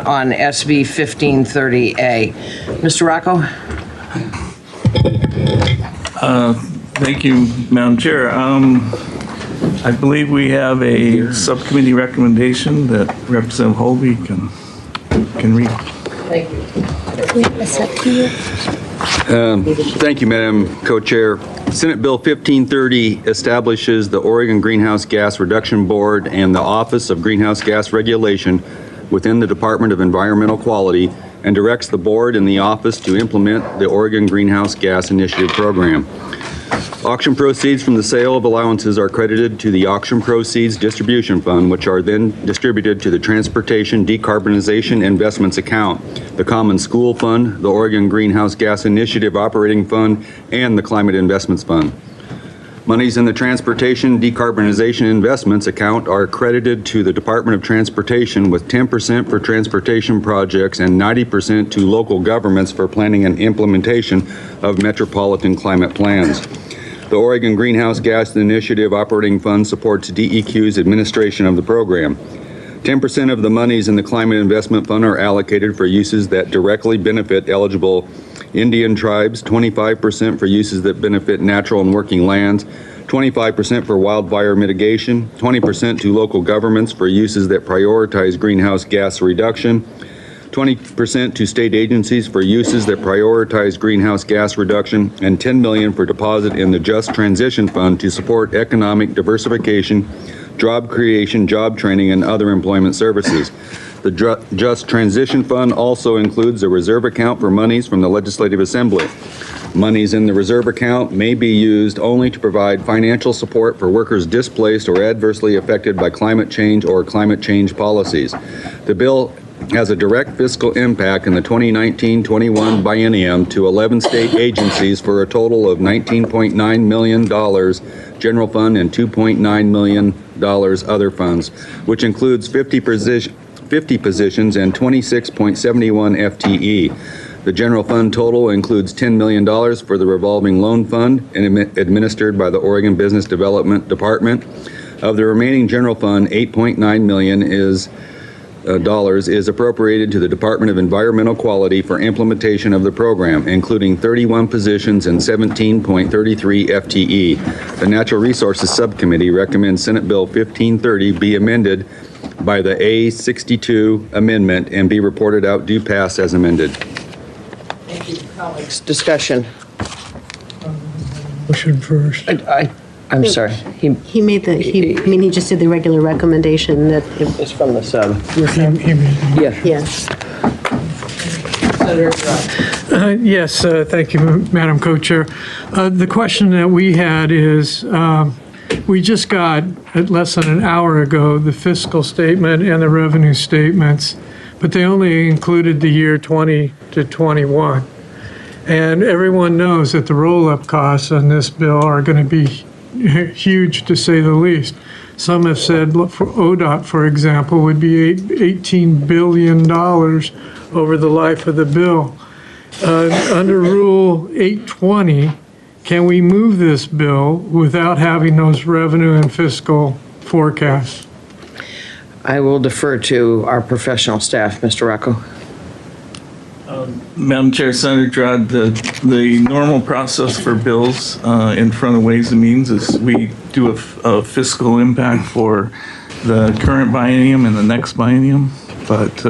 on SB 1530A. Mr. Rocco? Thank you, Madam Chair. I believe we have a subcommittee recommendation that Representative Holby can read. Thank you. Thank you, Madam Co-Chair. Senate Bill 1530 establishes the Oregon Greenhouse Gas Reduction Board and the Office of Greenhouse Gas Regulation within the Department of Environmental Quality and directs the board and the office to implement the Oregon Greenhouse Gas Initiative Program. Auction proceeds from the sale of allowances are credited to the Auction Proceeds Distribution Fund, which are then distributed to the Transportation Decarbonization Investments Account, the Common School Fund, the Oregon Greenhouse Gas Initiative Operating Fund, and the Climate Investments Fund. Monies in the Transportation Decarbonization Investments Account are credited to the Department of Transportation with 10% for transportation projects and 90% to local governments for planning and implementation of metropolitan climate plans. The Oregon Greenhouse Gas Initiative Operating Fund supports DEQ's administration of the program. 10% of the monies in the Climate Investment Fund are allocated for uses that directly benefit eligible Indian tribes, 25% for uses that benefit natural and working lands, 25% for wildfire mitigation, 20% to local governments for uses that prioritize greenhouse gas reduction, 20% to state agencies for uses that prioritize greenhouse gas reduction, and $10 million for deposit in the Just Transition Fund to support economic diversification, job creation, job training, and other employment services. The Just Transition Fund also includes a reserve account for monies from the Legislative Assembly. Monies in the reserve account may be used only to provide financial support for workers displaced or adversely affected by climate change or climate change policies. The bill has a direct fiscal impact in the 2019-21 biennium to 11 state agencies for a total of $19.9 million general fund and $2.9 million other funds, which includes 50 positions and 26.71 FTE. The general fund total includes $10 million for the revolving loan fund and administered by the Oregon Business Development Department. Of the remaining general fund, $8.9 million is appropriated to the Department of Environmental Quality for implementation of the program, including 31 positions and 17.33 FTE. The Natural Resources Subcommittee recommends Senate Bill 1530 be amended by the A62 amendment and be reported out due pass as amended. Thank you, colleagues. Discussion. Motion first. I'm sorry. He just did the regular recommendation that, It's from the sub. Yeah. yes. Senator Drummond. Yes, thank you, Madam Co-Chair. The question that we had is, we just got, less than an hour ago, the fiscal statement and the revenue statements, but they only included the year 20 to 21. And everyone knows that the roll-up costs on this bill are going to be huge, to say the least. Some have said, for ODOT, for example, would be $18 billion over the life of the bill. Under Rule 820, can we move this bill without having those revenue and fiscal forecasts? I will defer to our professional staff, Mr. Rocco. Madam Chair, Senator Drod, the normal process for bills in front of Ways and Means is we do a fiscal impact for the current biennium and the next biennium, but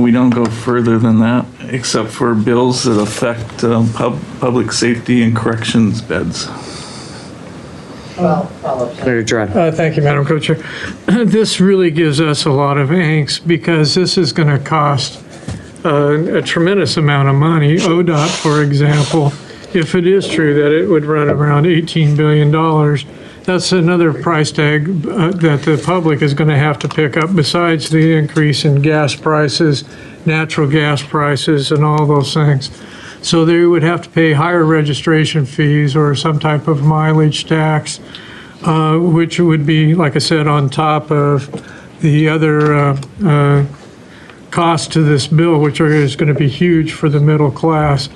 we don't go further than that, except for bills that affect public safety and corrections beds. Senator Drummond. Thank you, Madam Co-Chair. This really gives us a lot of angst because this is going to cost a tremendous amount of money. ODOT, for example, if it is true that it would run around $18 billion, that's another price tag that the public is going to have to pick up besides the increase in gas prices, natural gas prices, and all those things. So they would have to pay higher registration fees or some type of mileage tax, which would be, like I said, on top of the other cost to this bill, which is going to be huge for the middle class.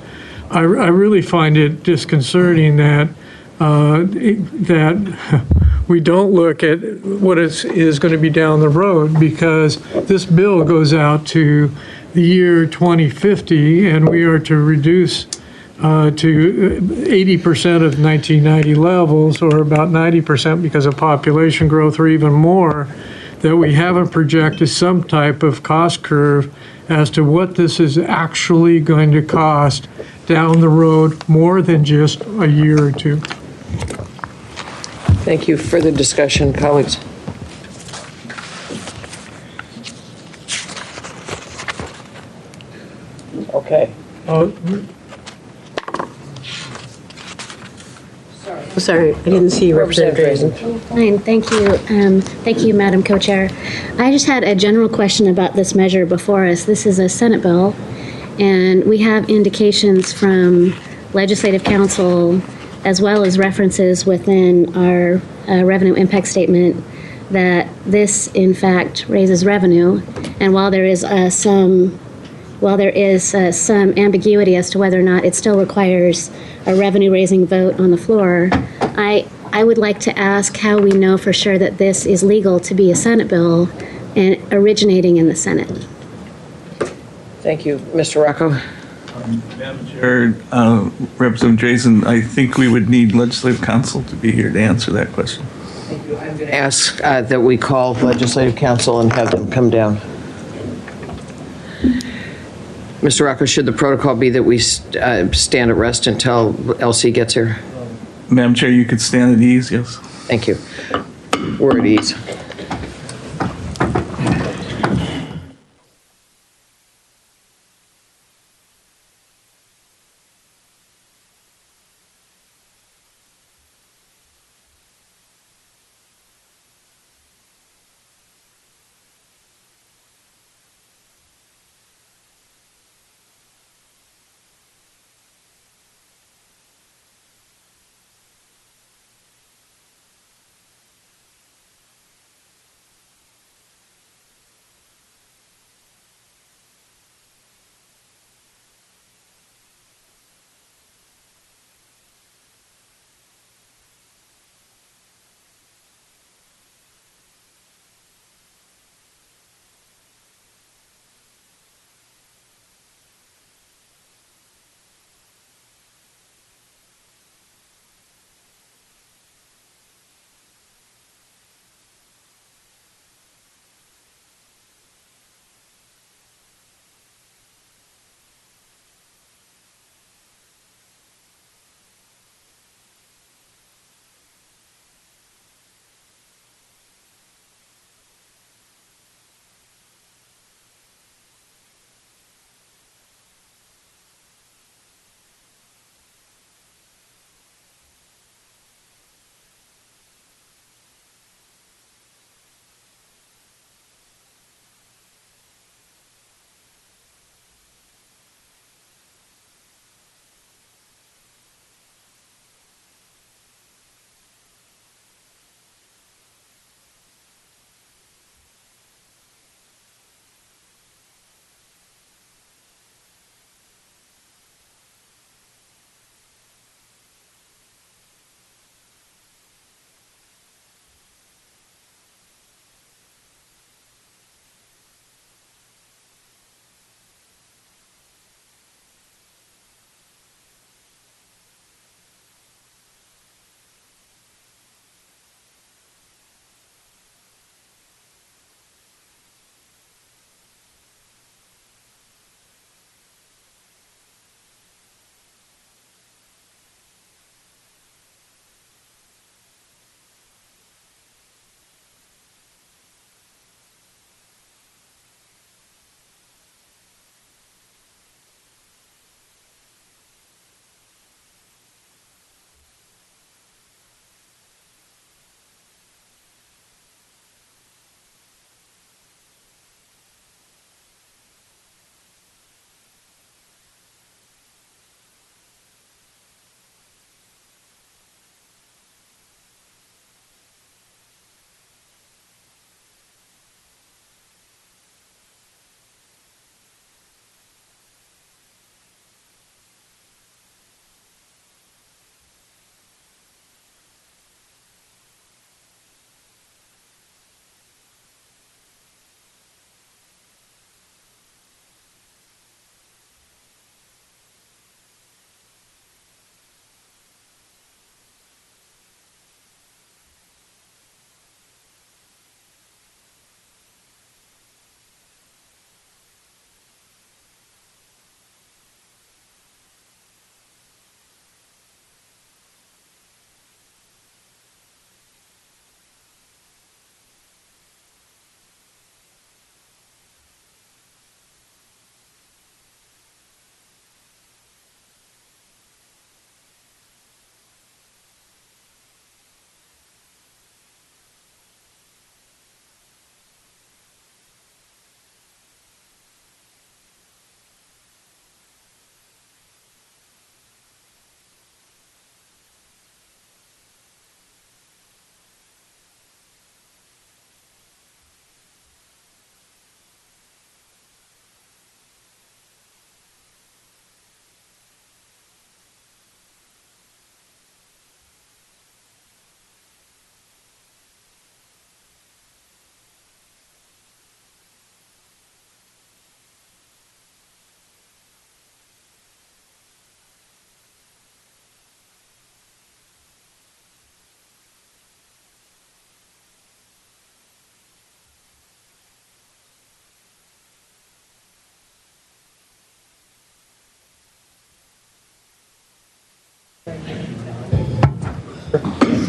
I really find it disconcerting that we don't look at what is going to be down the road, because this bill goes out to the year 2050, and we are to reduce to 80% of 1990 levels, or about 90% because of population growth, or even more, that we haven't projected some type of cost curve as to what this is actually going to cost down the road, more than just a year or two. Thank you. Further discussion, colleagues? Okay. Sorry, I didn't see you, Representative Drazen. Fine, thank you. Thank you, Madam Co-Chair. I just had a general question about this measure before us. This is a Senate bill, and we have indications from Legislative Council, as well as references within our revenue impact statement, that this, in fact, raises revenue. And while there is some ambiguity as to whether or not it still requires a revenue-raising vote on the floor, I would like to ask how we know for sure that this is legal to be a Senate bill and originating in the Senate. Thank you. Mr. Rocco? Madam Chair, Representative Drazen, I think we would need Legislative Counsel to be here to answer that question. I'm going to ask that we call Legislative Council and have them come down. Mr. Rocco, should the protocol be that we stand at rest until LC gets here? Madam Chair, you could stand at ease, yes. Thank you. We're at ease.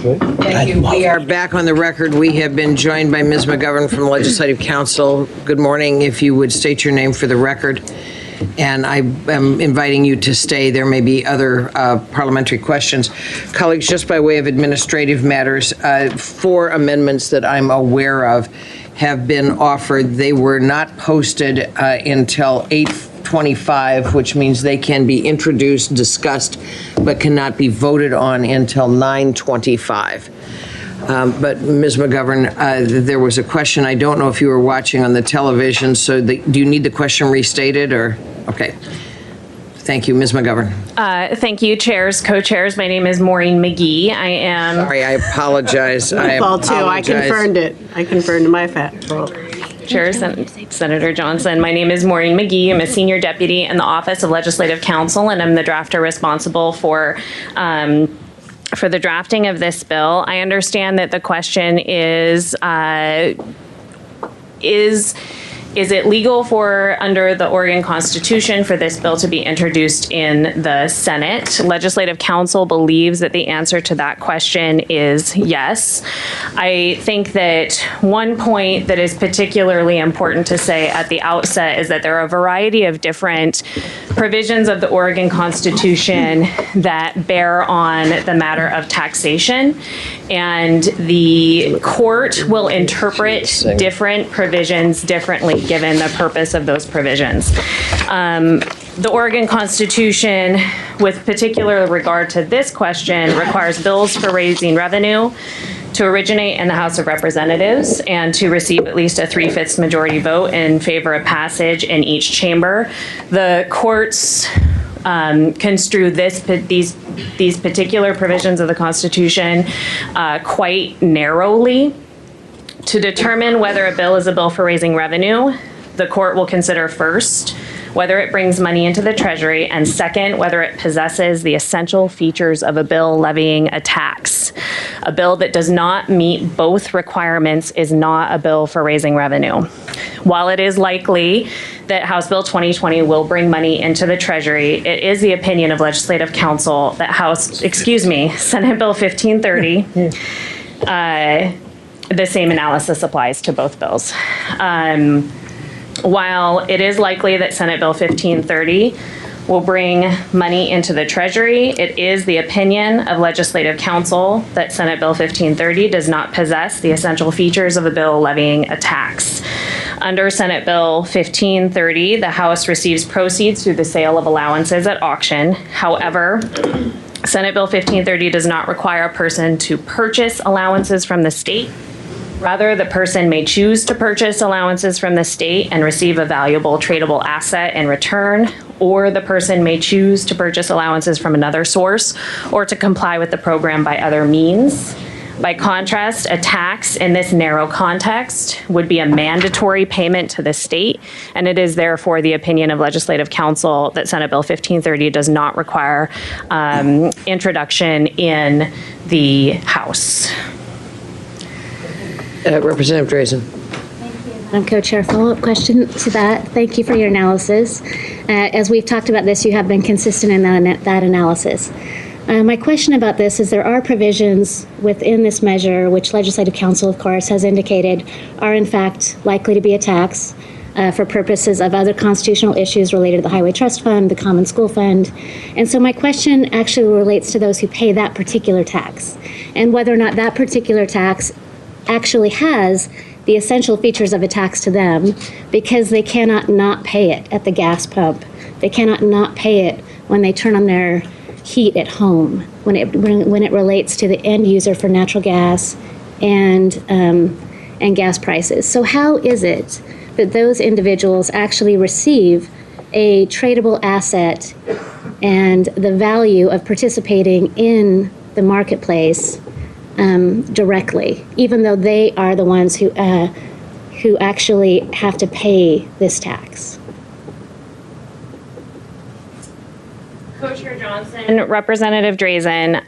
Thank you. We are back on the record. We have been joined by Ms. McGovern from the Legislative Council. Good morning. If you would state your name for the record. And I am inviting you to stay. There may be other parliamentary questions. Colleagues, just by way of administrative matters, 4 amendments that I'm aware of have been offered. They were not posted until 8:25, which means they can be introduced, discussed, but cannot be voted on until 9:25. But Ms. McGovern, there was a question. I don't know if you were watching on the television, so do you need the question restated or? Okay. Thank you, Ms. McGovern. Thank you, chairs, co-chairs. My name is Maureen McGee. I am. Sorry, I apologize. Well, too, I confirmed it. I confirmed my fact. Chair, Senator Johnson. My name is Maureen McGee. I'm a senior deputy in the Office of Legislative Counsel, and I'm the drafter responsible for the drafting of this bill. I understand that the question is it legal for, under the Oregon Constitution, for this bill to be introduced in the Senate? Legislative Counsel believes that the answer to that question is yes. I think that one point that is particularly important to say at the outset is that there are a variety of different provisions of the Oregon Constitution that bear on the matter of taxation, and the court will interpret different provisions differently given the purpose of those provisions. The Oregon Constitution, with particular regard to this question, requires bills for raising revenue to originate in the House of Representatives and to receive at least a 3/5 majority vote in favor of passage in each chamber. The courts construe these particular provisions of the Constitution quite narrowly. To determine whether a bill is a bill for raising revenue, the court will consider first whether it brings money into the Treasury, and second, whether it possesses the essential features of a bill levying a tax. A bill that does not meet both requirements is not a bill for raising revenue. While it is likely that House Bill 2020 will bring money into the Treasury, it is the opinion of Legislative Counsel that Senate Bill 1530, the same analysis applies to both bills. While it is likely that Senate Bill 1530 will bring money into the Treasury, it is the opinion of Legislative Counsel that Senate Bill 1530 does not possess the essential features of a bill levying a tax. Under Senate Bill 1530, the House receives proceeds through the sale of allowances at auction. However, Senate Bill 1530 does not require a person to purchase allowances from the state. Rather, the person may choose to purchase allowances from the state and receive a valuable tradable asset in return, or the person may choose to purchase allowances from another source or to comply with the program by other means. By contrast, a tax in this narrow context would be a mandatory payment to the state, and it is therefore the opinion of Legislative Counsel that Senate Bill 1530 does not require introduction in the House. Representative Drazen. Madam Co-Chair, follow-up question to that. Thank you for your analysis. As we've talked about this, you have been consistent in that analysis. My question about this is there are provisions within this measure, which Legislative Counsel, of course, has indicated are in fact likely to be a tax for purposes of other constitutional issues related to the Highway Trust Fund, the Common School Fund. And so my question actually relates to those who pay that particular tax and whether or not that particular tax actually has the essential features of a tax to them, because they cannot not pay it at the gas pump. They cannot not pay it when they turn on their heat at home, when it relates to the end user for natural gas and gas prices. So how is it that those individuals actually receive a tradable asset and the value of participating in the marketplace directly, even though they are the ones who actually have to pay this tax? Co-Chair Johnson, Representative Drazen,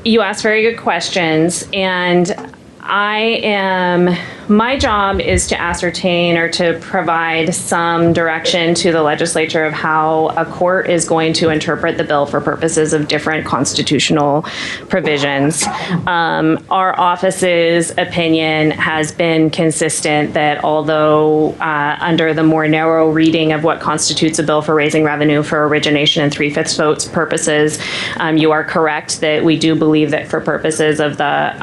you asked very good questions, and I am My job is to ascertain or to provide some direction to the legislature of how a court is going to interpret the bill for purposes of different constitutional provisions. Our office's opinion has been consistent that although under the more narrow reading of what constitutes a bill for raising revenue for origination and 3/5 votes purposes, you are correct that we do believe that for purposes of the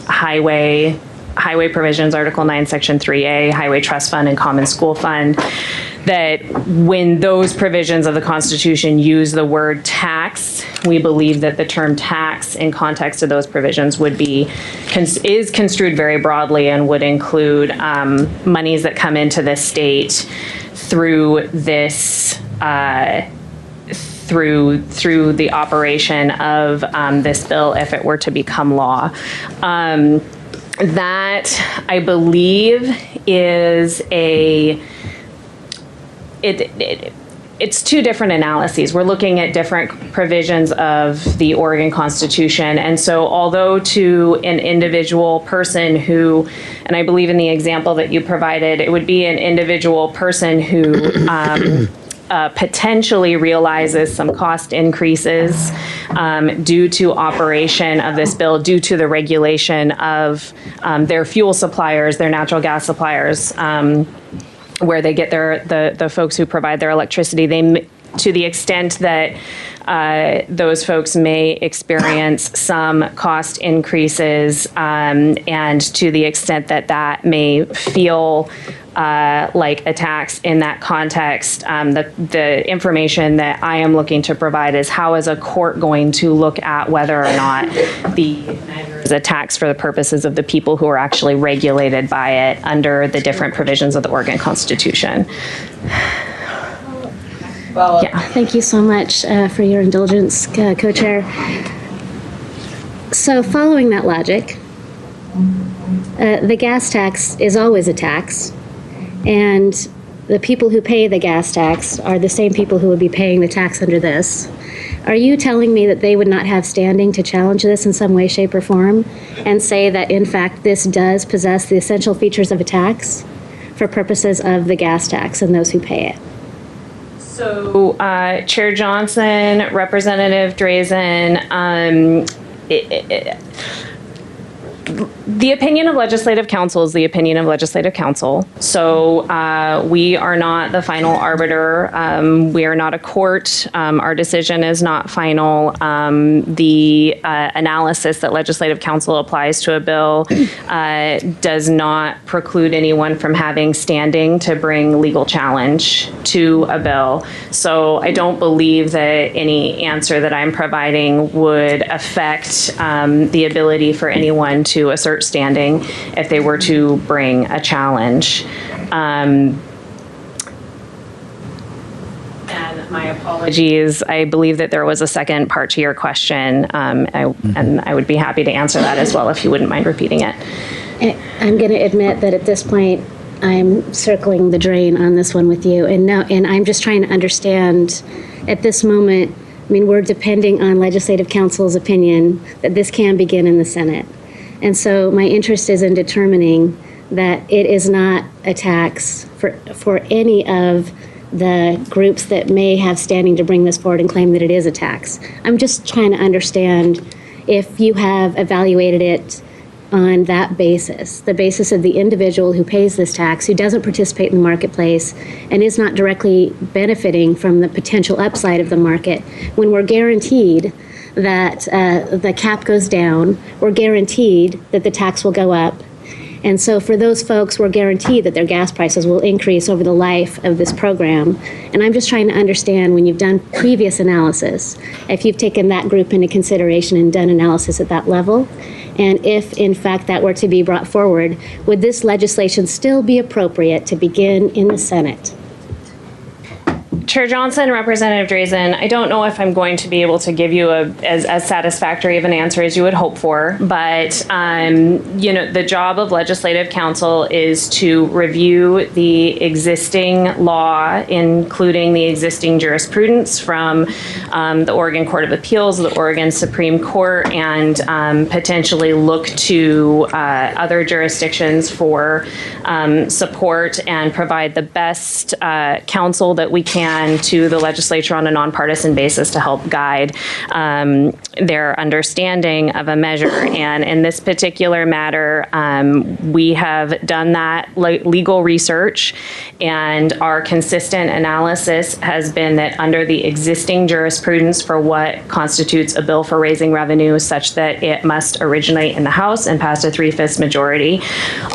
highway provisions, Article 9, Section 3A, Highway Trust Fund and Common School Fund, that when those provisions of the Constitution use the word tax, we believe that the term tax in context of those provisions would be, is construed very broadly and would include monies that come into the state through this, through the operation of this bill if it were to become law. That, I believe, is it's two different analyses. We're looking at different provisions of the Oregon Constitution. And so although to an individual person who, and I believe in the example that you provided, it would be an individual person who potentially realizes some cost increases due to operation of this bill, due to the regulation of their fuel suppliers, their natural gas suppliers, where they get the folks who provide their electricity. They, to the extent that those folks may experience some cost increases, and to the extent that that may feel like a tax in that context, the information that I am looking to provide is how is a court going to look at whether or not the measure is a tax for the purposes of the people who are actually regulated by it under the different provisions of the Oregon Constitution. Yeah, thank you so much for your indulgence, Co-Chair. So following that logic, the gas tax is always a tax, and the people who pay the gas tax are the same people who would be paying the tax under this. Are you telling me that they would not have standing to challenge this in some way, shape, or form and say that, in fact, this does possess the essential features of a tax for purposes of the gas tax and those who pay it? So, Chair Johnson, Representative Drazen, the opinion of Legislative Council is the opinion of Legislative Council. So we are not the final arbiter. We are not a court. Our decision is not final. The analysis that Legislative Council applies to a bill does not preclude anyone from having standing to bring legal challenge to a bill. So I don't believe that any answer that I'm providing would affect the ability for anyone to assert standing if they were to bring a challenge. And my apologies, I believe that there was a second part to your question, and I would be happy to answer that as well if you wouldn't mind repeating it. I'm going to admit that at this point, I'm circling the drain on this one with you, and I'm just trying to understand at this moment. I mean, we're depending on Legislative Council's opinion that this can begin in the Senate. And so my interest is in determining that it is not a tax for any of the groups that may have standing to bring this forward and claim that it is a tax. I'm just trying to understand if you have evaluated it on that basis, the basis of the individual who pays this tax, who doesn't participate in the marketplace and is not directly benefiting from the potential upside of the market, when we're guaranteed that the cap goes down, we're guaranteed that the tax will go up. And so for those folks, we're guaranteed that their gas prices will increase over the life of this program. And I'm just trying to understand, when you've done previous analysis, if you've taken that group into consideration and done analysis at that level, and if, in fact, that were to be brought forward, would this legislation still be appropriate to begin in the Senate? Chair Johnson, Representative Drazen, I don't know if I'm going to be able to give you as satisfactory of an answer as you would hope for, but the job of Legislative Council is to review the existing law, including the existing jurisprudence from the Oregon Court of Appeals, the Oregon Supreme Court, and potentially look to other jurisdictions for support and provide the best counsel that we can to the legislature on a nonpartisan basis to help guide their understanding of a measure. And in this particular matter, we have done that legal research, and our consistent analysis has been that under the existing jurisprudence for what constitutes a bill for raising revenue such that it must originate in the House and pass a 3/5 majority,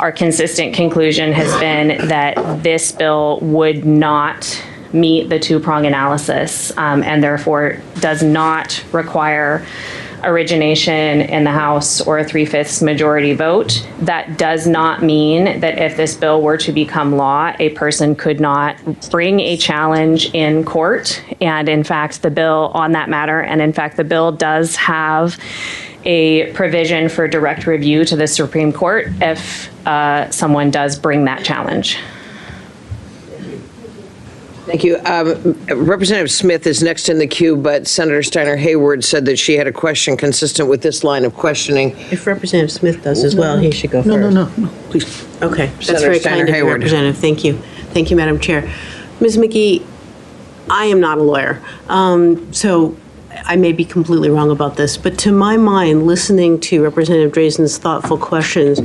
our consistent conclusion has been that this bill would not meet the two-prong analysis and therefore does not require origination in the House or a 3/5 majority vote. That does not mean that if this bill were to become law, a person could not bring a challenge in court. And in fact, the bill on that matter, and in fact, the bill does have a provision for direct review to the Supreme Court if someone does bring that challenge. Thank you. Representative Smith is next in the queue, but Senator Steiner Hayward said that she had a question consistent with this line of questioning. If Representative Smith does as well, he should go first. No, please. Okay, that's Senator very Steiner kind of you, Hayward. Representative. Thank you. Thank you, Madam Chair. Ms. McGee, I am not a lawyer, so I may be completely wrong about this, but to my mind, listening to Representative Drazen's thoughtful questions,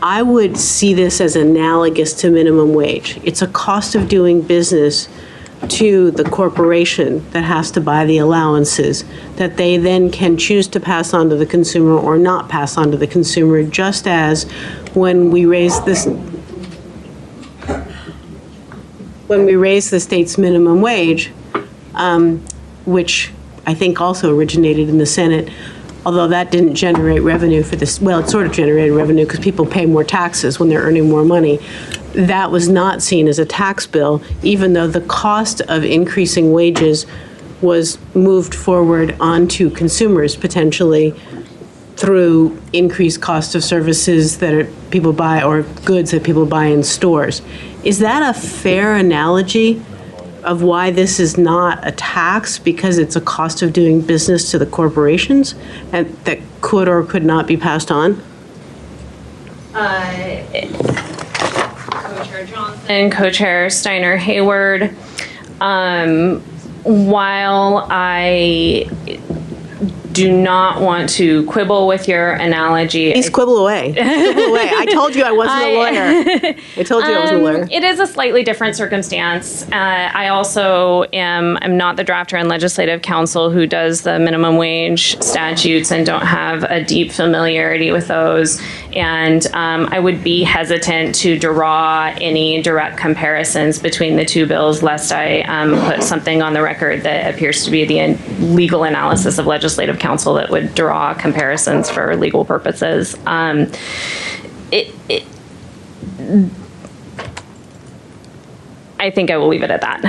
I would see this as analogous to minimum wage. It's a cost of doing business to the corporation that has to buy the allowances that they then can choose to pass on to the consumer or not pass on to the consumer, just as when we raise the state's minimum wage, which I think also originated in the Senate, although that didn't generate revenue for this. Well, it sort of generated revenue because people pay more taxes when they're earning more money. That was not seen as a tax bill, even though the cost of increasing wages was moved forward onto consumers potentially through increased cost of services that people buy or goods that people buy in stores. Is that a fair analogy of why this is not a tax, because it's a cost of doing business to the corporations and that could or could not be passed on? Co-Chair Johnson, Co-Chair Steiner Hayward, while I do not want to quibble with your analogy. Please quibble away. Quibble away. I told you I wasn't a lawyer. I told you I wasn't a lawyer. It is a slightly different circumstance. I also I'm not the drafter in Legislative Council who does the minimum wage statutes and don't have a deep familiarity with those. And I would be hesitant to draw any direct comparisons between the two bills, lest I put something on the record that appears to be the legal analysis of Legislative Council that would draw comparisons for legal purposes. I think I will leave it at that.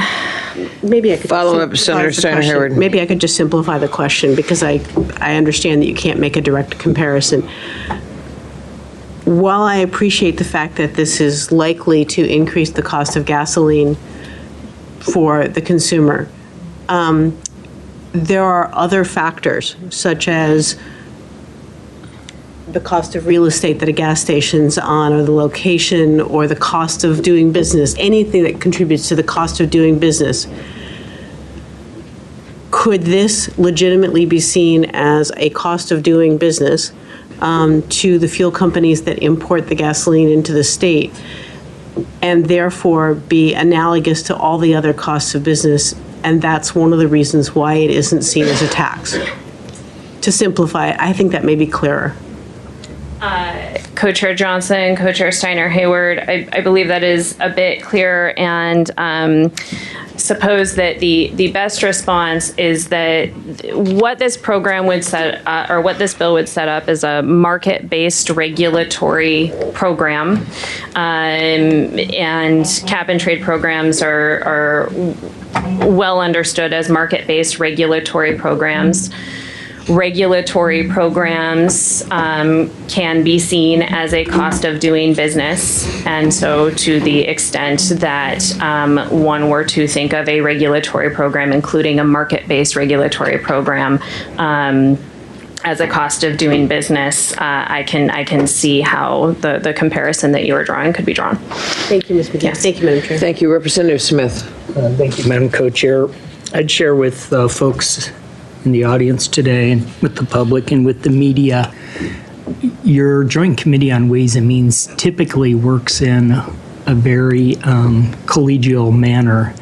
Maybe I could Follow up, simplify Senator the Steiner question. Hayward. Maybe I could just simplify the question because I understand that you can't make a direct comparison. While I appreciate the fact that this is likely to increase the cost of gasoline for the consumer, there are other factors, such as the cost of real estate that a gas station's on, or the location, or the cost of doing business, anything that contributes to the cost of doing business. Could this legitimately be seen as a cost of doing business to the fuel companies that import the gasoline into the state, and therefore be analogous to all the other costs of business? And that's one of the reasons why it isn't seen as a tax. To simplify it, I think that may be clearer. Co-Chair Johnson, Co-Chair Steiner Hayward, I believe that is a bit clear, and suppose that the best response is that what this program would set, or what this bill would set up is a market-based regulatory program, and cap and trade programs are well understood as market-based regulatory programs. Regulatory programs can be seen as a cost of doing business. And so to the extent that one were to think of a regulatory program, including a market-based regulatory program, as a cost of doing business, I can see how the comparison that you are drawing could be drawn. Thank you, Ms. McGee. Yes. Thank you, Madam Chair. Thank you. Representative Smith. Thank you, Madam Co-Chair. I'd share with folks in the audience today and with the public and with the media, your Joint Committee on Ways and Means typically works in a very collegial manner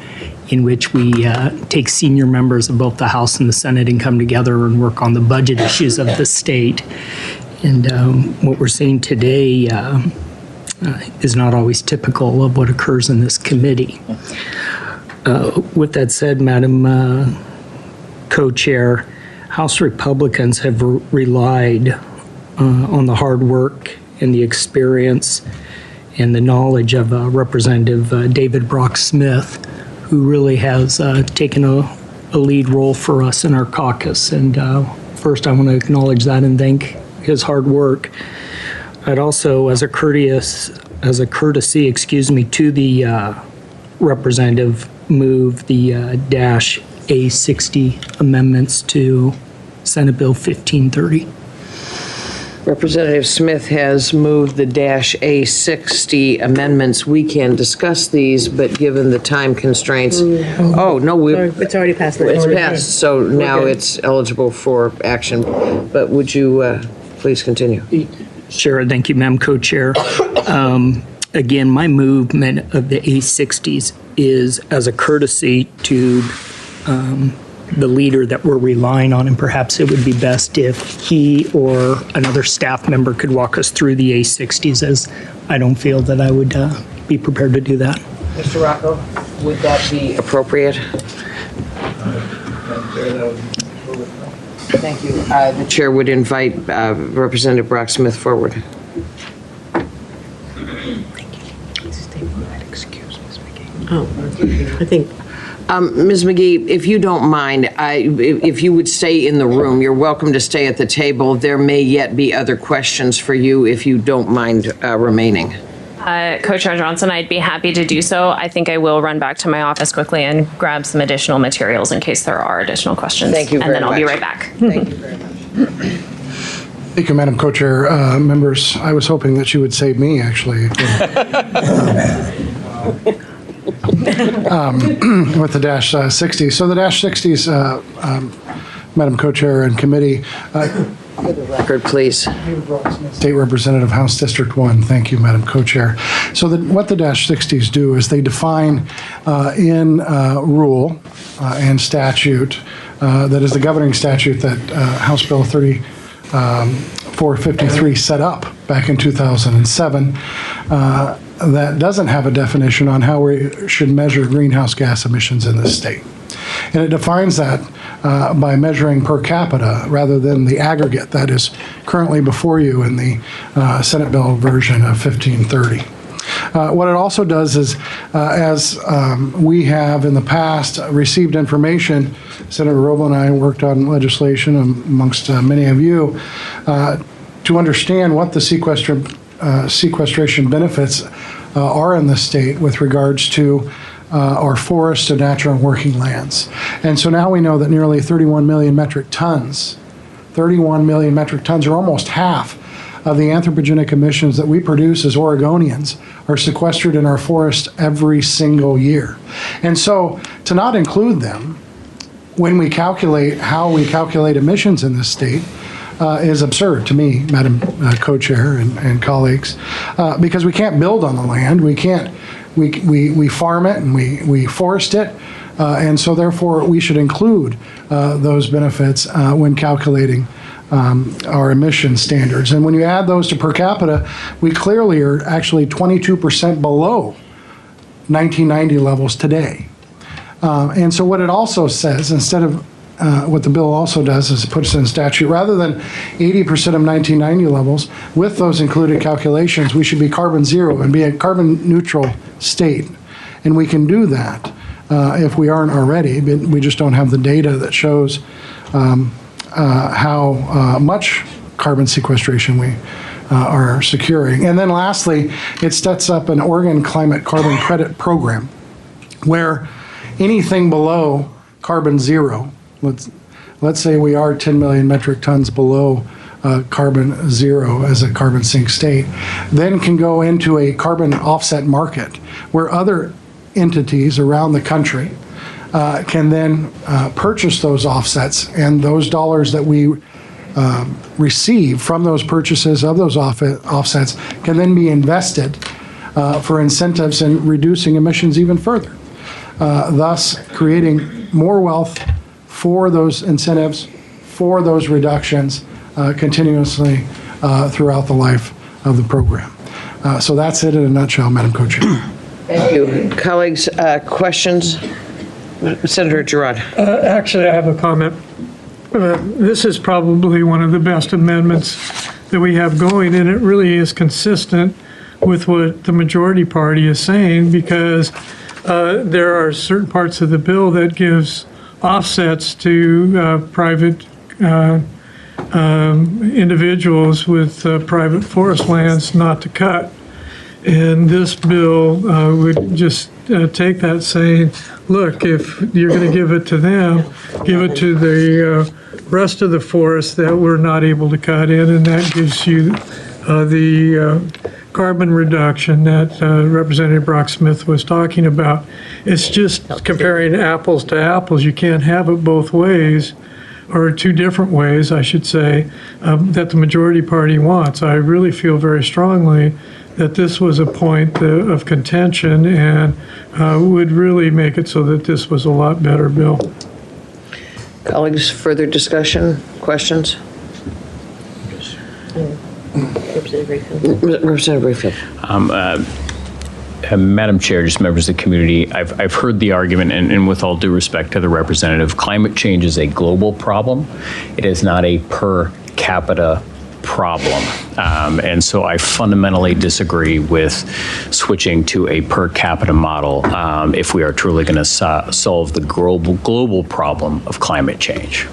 in which we take senior members of both the House and the Senate and come together and work on the budget issues of the state. And what we're seeing today is not always typical of what occurs in this committee. With that said, Madam Co-Chair, House Republicans have relied on the hard work and the experience and the knowledge of Representative David Brock Smith, who really has taken a lead role for us in our caucus. And first, I want to acknowledge that and thank his hard work. I'd also, as a courtesy, to the representative, move the A60 amendments to Senate Bill 1530. Representative Smith has moved the A60 amendments. We can discuss these, but given the time constraints, oh, no, It's already passed. it's passed, so now it's eligible for action. But would you please continue? Sure, thank you, Madam Co-Chair. Again, my movement of the A60s is as a courtesy to the leader that we're relying on, and perhaps it would be best if he or another staff member could walk us through the A60s, as I don't feel that I would be prepared to do that. Mr. Rocco, would that be appropriate? Thank you. The chair would invite Representative Brock Smith forward. I think. Ms. McGee, if you don't mind, if you would stay in the room, you're welcome to stay at the table. There may yet be other questions for you if you don't mind remaining. Co-Chair Johnson, I'd be happy to do so. I think I will run back to my office quickly and grab some additional materials in case there are additional questions. Thank you very much. And then I'll be right back. Thank you very much. Thank you, Madam Co-Chair. Members, I was hoping that you would save me, actually. With the -60. So the -60s, Madam Co-Chair and committee. For the record, please. State Representative, House District 1. Thank you, Madam Co-Chair. So what the -60s do is they define in rule and statute, that is the governing statute that House Bill 3453 set up back in 2007, that doesn't have a definition on how we should measure greenhouse gas emissions in this state. And it defines that by measuring per capita rather than the aggregate that is currently before you in the Senate bill version of 1530. What it also does is, as we have in the past received information, Senator Roble and I worked on legislation amongst many of you, to understand what the sequestration benefits are in the state with regards to our forests and natural and working lands. And so now we know that nearly 31 million metric tons, or almost half of the anthropogenic emissions that we produce as Oregonians are sequestered in our forests every single year. And so to not include them when we calculate how we calculate emissions in this state is absurd to me, Madam Co-Chair and colleagues, because we can't build on the land. We can't. We farm it and we forest it, and so therefore we should include those benefits when calculating our emission standards. And when you add those to per capita, we clearly are actually 22% below 1990 levels today. And so what it also says, instead of what the bill also does is it puts in statute, rather than 80% of 1990 levels, with those included calculations, we should be carbon zero and be a carbon neutral state. And we can do that if we aren't already, but we just don't have the data that shows how much carbon sequestration we are securing. And then lastly, it sets up an Oregon Climate Carbon Credit Program where anything below carbon zero, let's say we are 10 million metric tons below carbon zero as a carbon sink state, then can go into a carbon offset market where other entities around the country can then purchase those offsets, and those dollars that we receive from those purchases of those offsets can then be invested for incentives and reducing emissions even further, thus creating more wealth for those incentives, for those reductions continuously throughout the life of the program. So that's it in a nutshell, Madam Co-Chair. Thank you. Colleagues, questions? Senator Girard. Actually, I have a comment. This is probably one of the best amendments that we have going, and it really is consistent with what the majority party is saying, because there are certain parts of the bill that gives offsets to private individuals with private forest lands not to cut. And this bill would just take that, saying, look, if you're going to give it to them, give it to the rest of the forest that we're not able to cut in, and that gives you the carbon reduction that Representative Brock Smith was talking about. It's just comparing apples to apples. You can't have it both ways, or two different ways, I should say, that the majority party wants. I really feel very strongly that this was a point of contention and would really make it so that this was a lot better bill. Colleagues, further discussion, questions? Representative Rayfield. Madam Chair, just members of the community, I've heard the argument, and with all due respect to the representative, climate change is a global problem. It is not a per capita problem. And so I fundamentally disagree with switching to a per capita model if we are truly going to solve the global problem of climate change.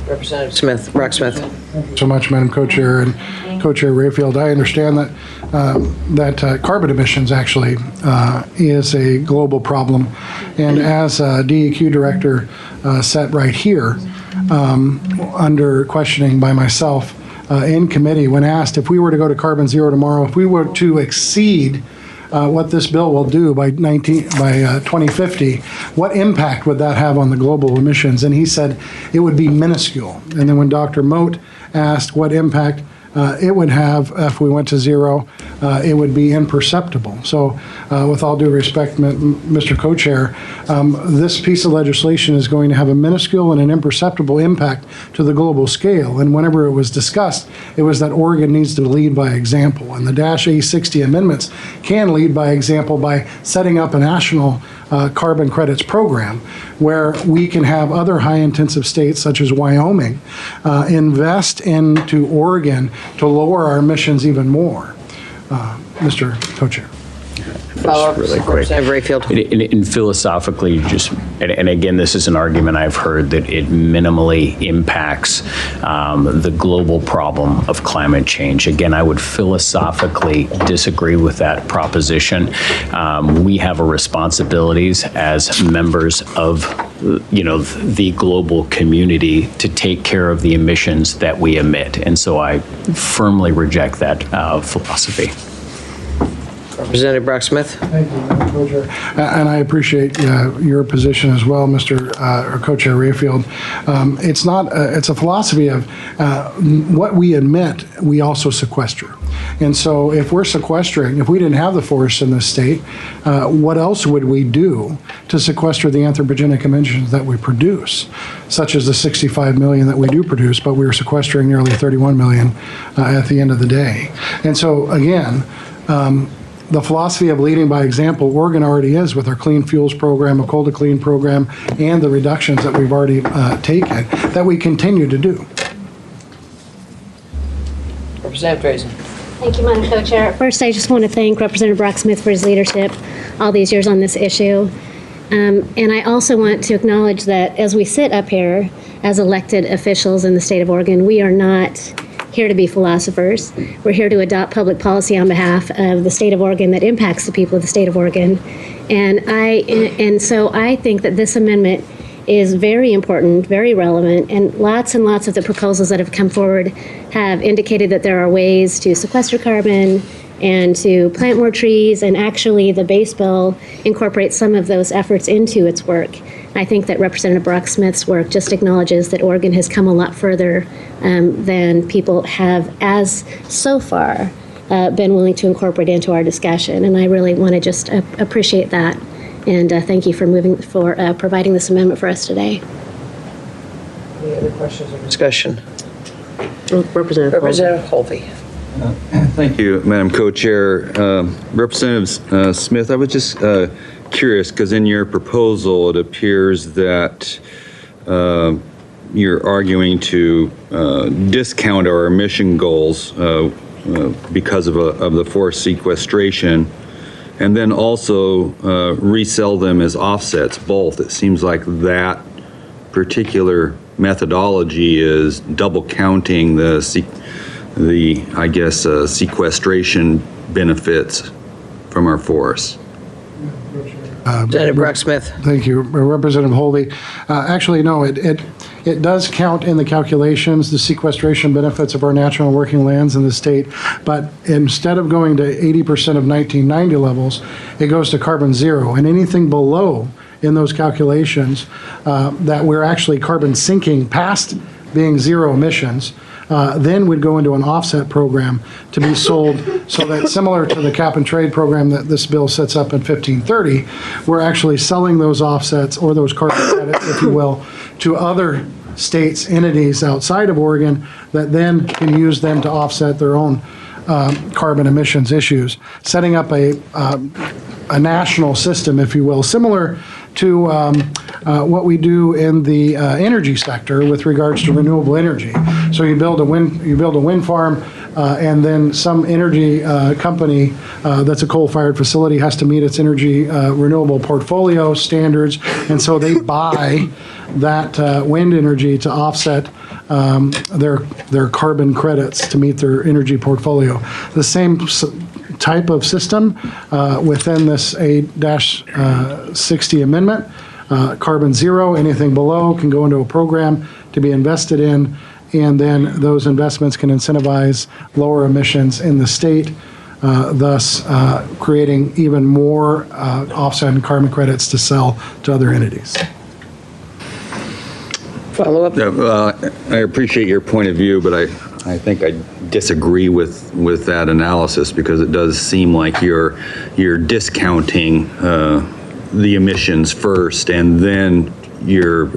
Representative Smith, Brock Smith. So much, Madam Co-Chair and Co-Chair Rayfield. I understand that carbon emissions actually is a global problem, and as DEQ director sat right here under questioning by myself in committee when asked if we were to go to carbon zero tomorrow, if we were to exceed what this bill will do by 2050, what impact would that have on the global emissions? And he said it would be minuscule. And then when Dr. Moat asked what impact it would have if we went to zero, it would be imperceptible. So with all due respect, Mr. Co-Chair, this piece of legislation is going to have a minuscule and an imperceptible impact to the global scale. And whenever it was discussed, it was that Oregon needs to lead by example. And the -A60 amendments can lead by example by setting up a national carbon credits program where we can have other high-intensive states such as Wyoming invest into Oregon to lower our emissions even more. Mr. Co-Chair. Follow-up, Really quick. Representative Rayfield. And philosophically, and again, this is an argument I've heard that it minimally impacts the global problem of climate change. Again, I would philosophically disagree with that proposition. We have a responsibilities as members of, the global community to take care of the emissions that we emit, and so I firmly reject that philosophy. Representative Brock Smith. Thank you, Madam Co-Chair. And I appreciate your position as well, Mr. or Co-Chair Rayfield. It's a philosophy of what we admit, we also sequester. And so if we're sequestering, if we didn't have the forests in this state, what else would we do to sequester the anthropogenic emissions that we produce, such as the 65 million that we do produce, but we are sequestering nearly 31 million at the end of the day. And so again, the philosophy of leading by example, Oregon already is with our clean fuels program, a coal to clean program, and the reductions that we've already taken, that we continue to do. Representative Drazen. Thank you, Madam Co-Chair. First, I just want to thank Representative Brock Smith for his leadership all these years on this issue. And I also want to acknowledge that as we sit up here as elected officials in the state of Oregon, we are not here to be philosophers. We're here to adopt public policy on behalf of the state of Oregon that impacts the people of the state of Oregon. And so I think that this amendment is very important, very relevant, and lots of the proposals that have come forward have indicated that there are ways to sequester carbon and to plant more trees, and actually the base bill incorporates some of those efforts into its work. I think that Representative Brock Smith's work just acknowledges that Oregon has come a lot further than people have so far been willing to incorporate into our discussion, and I really want to just appreciate that. And thank you for providing this amendment for us today. Any other questions or discussion? Representative Holvey. Thank you, Madam Co-Chair. Representative Smith, I was just curious, because in your proposal, it appears that you're arguing to discount our emission goals because of the forest sequestration, and then also resell them as offsets, both. It seems like that particular methodology is double counting the sequestration benefits from our forests. Representative Brock Smith. Thank you, Representative Holvey. Actually, no, it does count in the calculations the sequestration benefits of our natural and working lands in the state, but instead of going to 80% of 1990 levels, it goes to carbon zero, and anything below in those calculations that we're actually carbon sinking past being zero emissions, then would go into an offset program to be sold, so that similar to the cap and trade program that this bill sets up in 1530, we're actually selling those offsets or those carbon credits, if you will, to other states, entities outside of Oregon that then can use them to offset their own carbon emissions issues, setting up a national system, if you will, similar to what we do in the energy sector with regards to renewable energy. So you build a wind farm, and then some energy company that's a coal-fired facility has to meet its energy renewable portfolio standards, and so they buy that wind energy to offset their carbon credits to meet their energy portfolio. The same type of system within this A-60 amendment. Carbon zero, anything below can go into a program to be invested in, and then those investments can incentivize lower emissions in the state, thus creating even more offset carbon credits to sell to other entities. Follow up? I appreciate your point of view, but I think I disagree with that analysis, because it does seem like you're discounting the emissions first, and then you're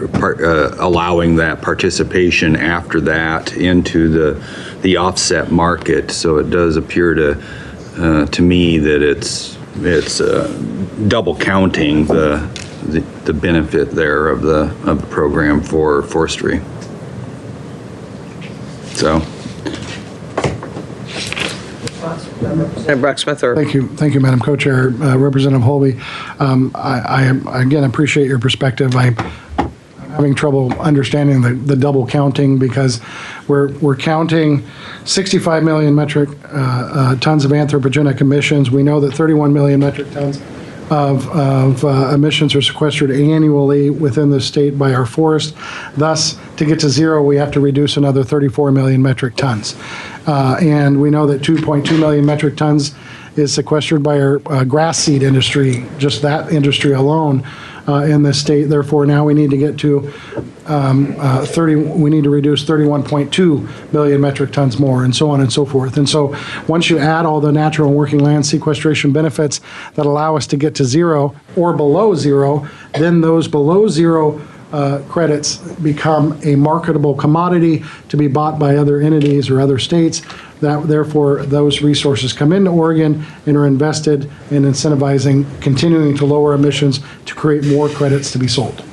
allowing that participation after that into the offset market. So it does appear to me that it's double counting the benefit there of the program for forestry. So. Representative Brock Smith. Thank you, Madam Co-Chair. Representative Holvey, I again appreciate your perspective. I'm having trouble understanding the double counting, because we're counting 65 million metric tons of anthropogenic emissions. We know that 31 million metric tons of emissions are sequestered annually within the state by our forest. Thus, to get to zero, we have to reduce another 34 million metric tons. And we know that 2.2 million metric tons is sequestered by our grass seed industry, just that industry alone in the state. Therefore, now we need to get to we need to reduce 31.2 million metric tons more, and so on and so forth. And so once you add all the natural and working land sequestration benefits that allow us to get to zero or below zero, then those below zero credits become a marketable commodity to be bought by other entities or other states. That therefore those resources come into Oregon and are invested in incentivizing continuing to lower emissions to create more credits to be sold.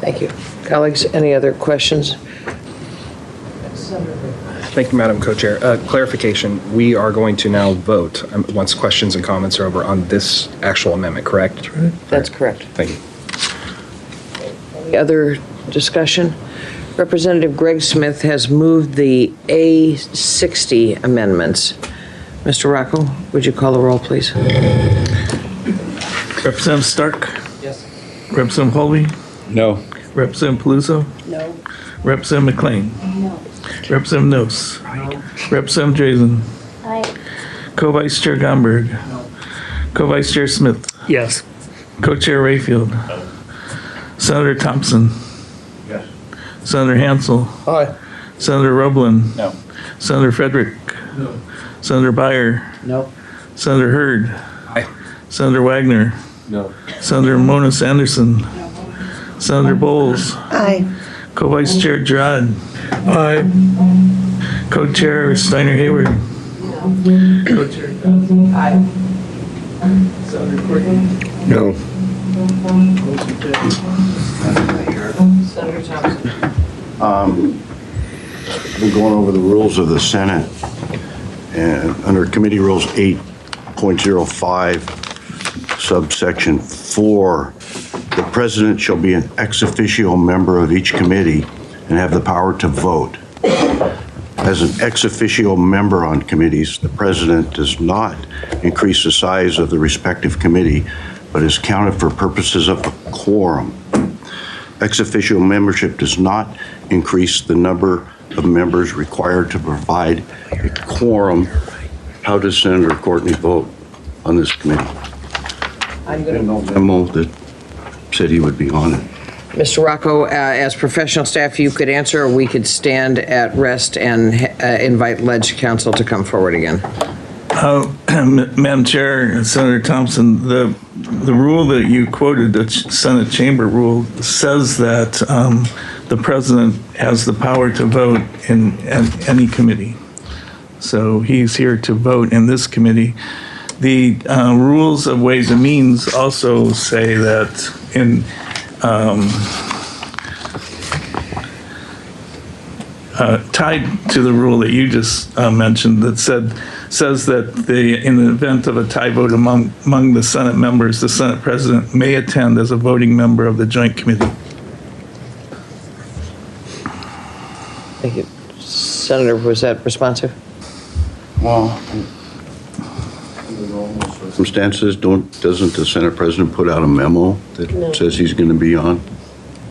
Thank you. Colleagues, any other questions? Thank you, Madam Co-Chair. Clarification, we are going to now vote once questions and comments are over on this actual amendment, correct? That's correct. Thank you. Any other discussion? Representative Greg Smith has moved the A60 amendments. Mr. Rocco, would you call the roll, please? Representative Stark? Yes. Representative Holby? No. Representative Paluzzo? No. Representative McLean? No. Representative Nos? No. Representative Drazen? Aye. Co-Vice Chair Gomberg? No. Co-Vice Chair Smith? Yes. Co-Chair Rayfield? No. Senator Thompson? Yes. Senator Hansel? Aye. Senator Roblin? No. Senator Frederick? No. Senator Byer? No. Senator Hurd? Aye. Senator Wagner? No. Senator Moniz Anderson? Senator Bowles? Aye. Co-Vice Chair Gerard? Aye. Co-Chair Steiner Hayward? Co-Chair Johnson? Aye. Senator Courtney? No. Senator Thompson. We're going over the rules of the Senate, and under Committee Rules 8.05, subsection 4, the president shall be an ex officio member of each committee and have the power to vote. As an ex officio member on committees, the president does not increase the size of the respective committee, but is counted for purposes of a quorum. Ex officio membership does not increase the number of members required to provide a quorum. How does Senator Courtney vote on this committee? I'm going to Memo that said he would be on it. Mr. Rocco, as professional staff, you could answer, or we could stand at rest and invite Ledge Council to come forward again. Madam Chair, Senator Thompson, the rule that you quoted, the Senate Chamber rule, says that the president has the power to vote in any committee. So he's here to vote in this committee. The rules of Ways and Means also say that tied to the rule that you just mentioned that says that in the event of a tie vote among the Senate members, the Senate president may attend as a voting member of the Joint Committee. Thank you. Senator, was that responsive? Well, under normal circumstances, doesn't the Senate president put out a memo that says he's going to be on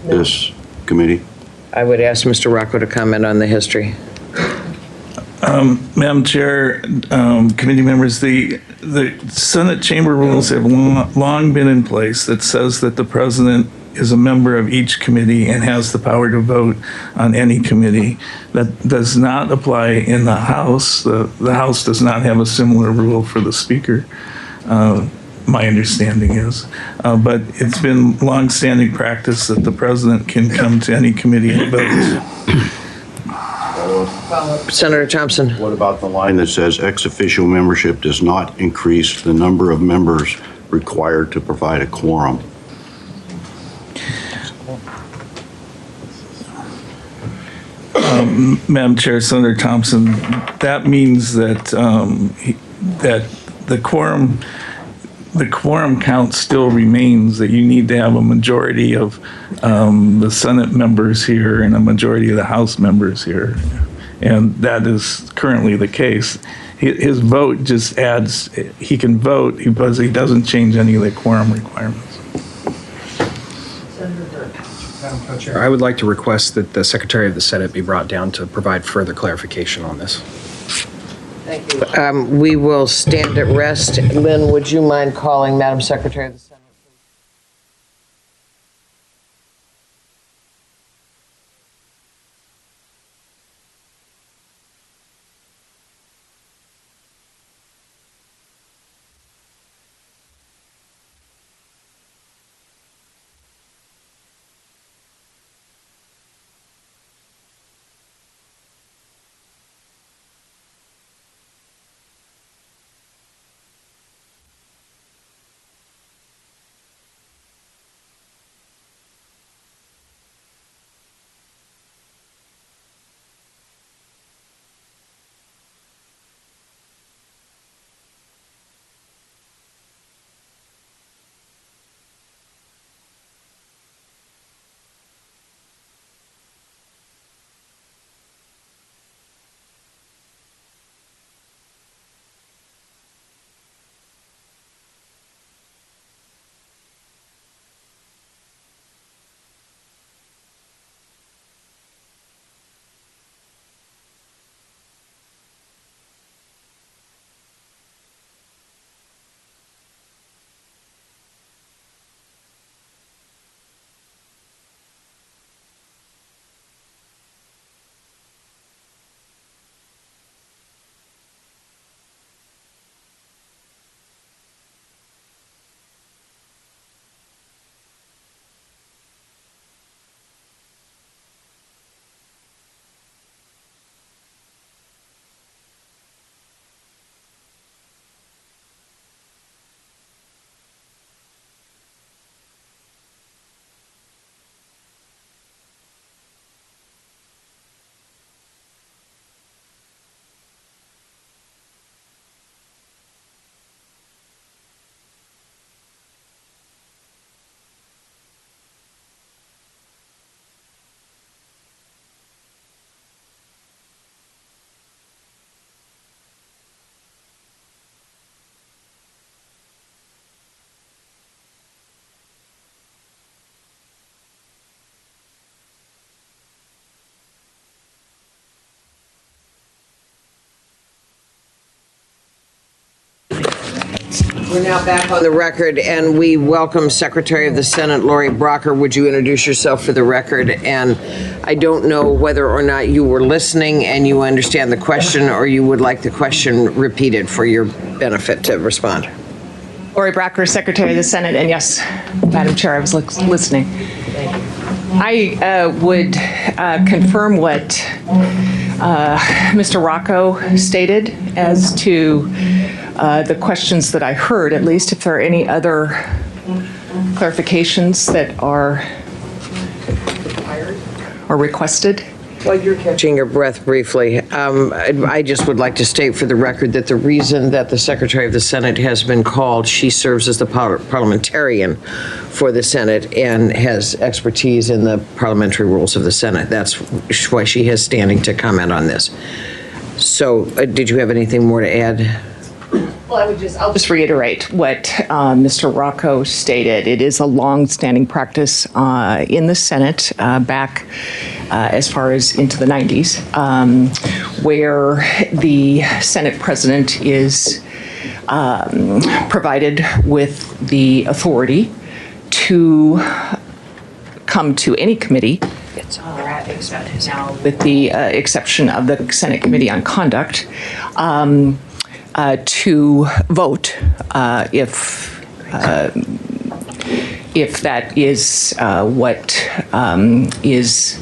this committee? I would ask Mr. Rocco to comment on the history. Madam Chair, committee members, the Senate Chamber rules have long been in place that says that the president is a member of each committee and has the power to vote on any committee. That does not apply in the House. The House does not have a similar rule for the Speaker, my understanding is. But it's been longstanding practice that the president can come to any committee and vote. Senator Thompson. What about the line that says ex officio membership does not increase the number of members required to provide a quorum? Madam Chair, Senator Thompson, that means that that the quorum count still remains, that you need to have a majority of the Senate members here and a majority of the House members here. And that is currently the case. His vote just adds, he can vote because he doesn't change any of the quorum requirements. Madam Co-Chair, I would like to request that the Secretary of the Senate be brought down to provide further clarification on this. We will stand at rest. Lynn, would you mind calling Madam Secretary of the Senate? We're now back on the record, and we welcome Secretary of the Senate Lori Brocker. Would you introduce yourself for the record? And I don't know whether or not you were listening and you understand the question, or you would like the question repeated for your benefit to respond. Lori Brocker, Secretary of the Senate, and yes, Madam Chair, I was listening. I would confirm what Mr. Rocco stated as to the questions that I heard, at least if there are any other clarifications that are required or requested. While you're catching your breath briefly, I just would like to state for the record that the reason that the Secretary of the Senate has been called, she serves as the parliamentarian for the Senate and has expertise in the parliamentary rules of the Senate. That's why she has standing to comment on this. So did you have anything more to add? Well, I'll just reiterate what Mr. Rocco stated. It is a long-standing practice in the Senate back as far as into the 90s, where the Senate president is provided with the authority to come to any committee, with the exception of the Senate Committee on Conduct, to vote if that is what is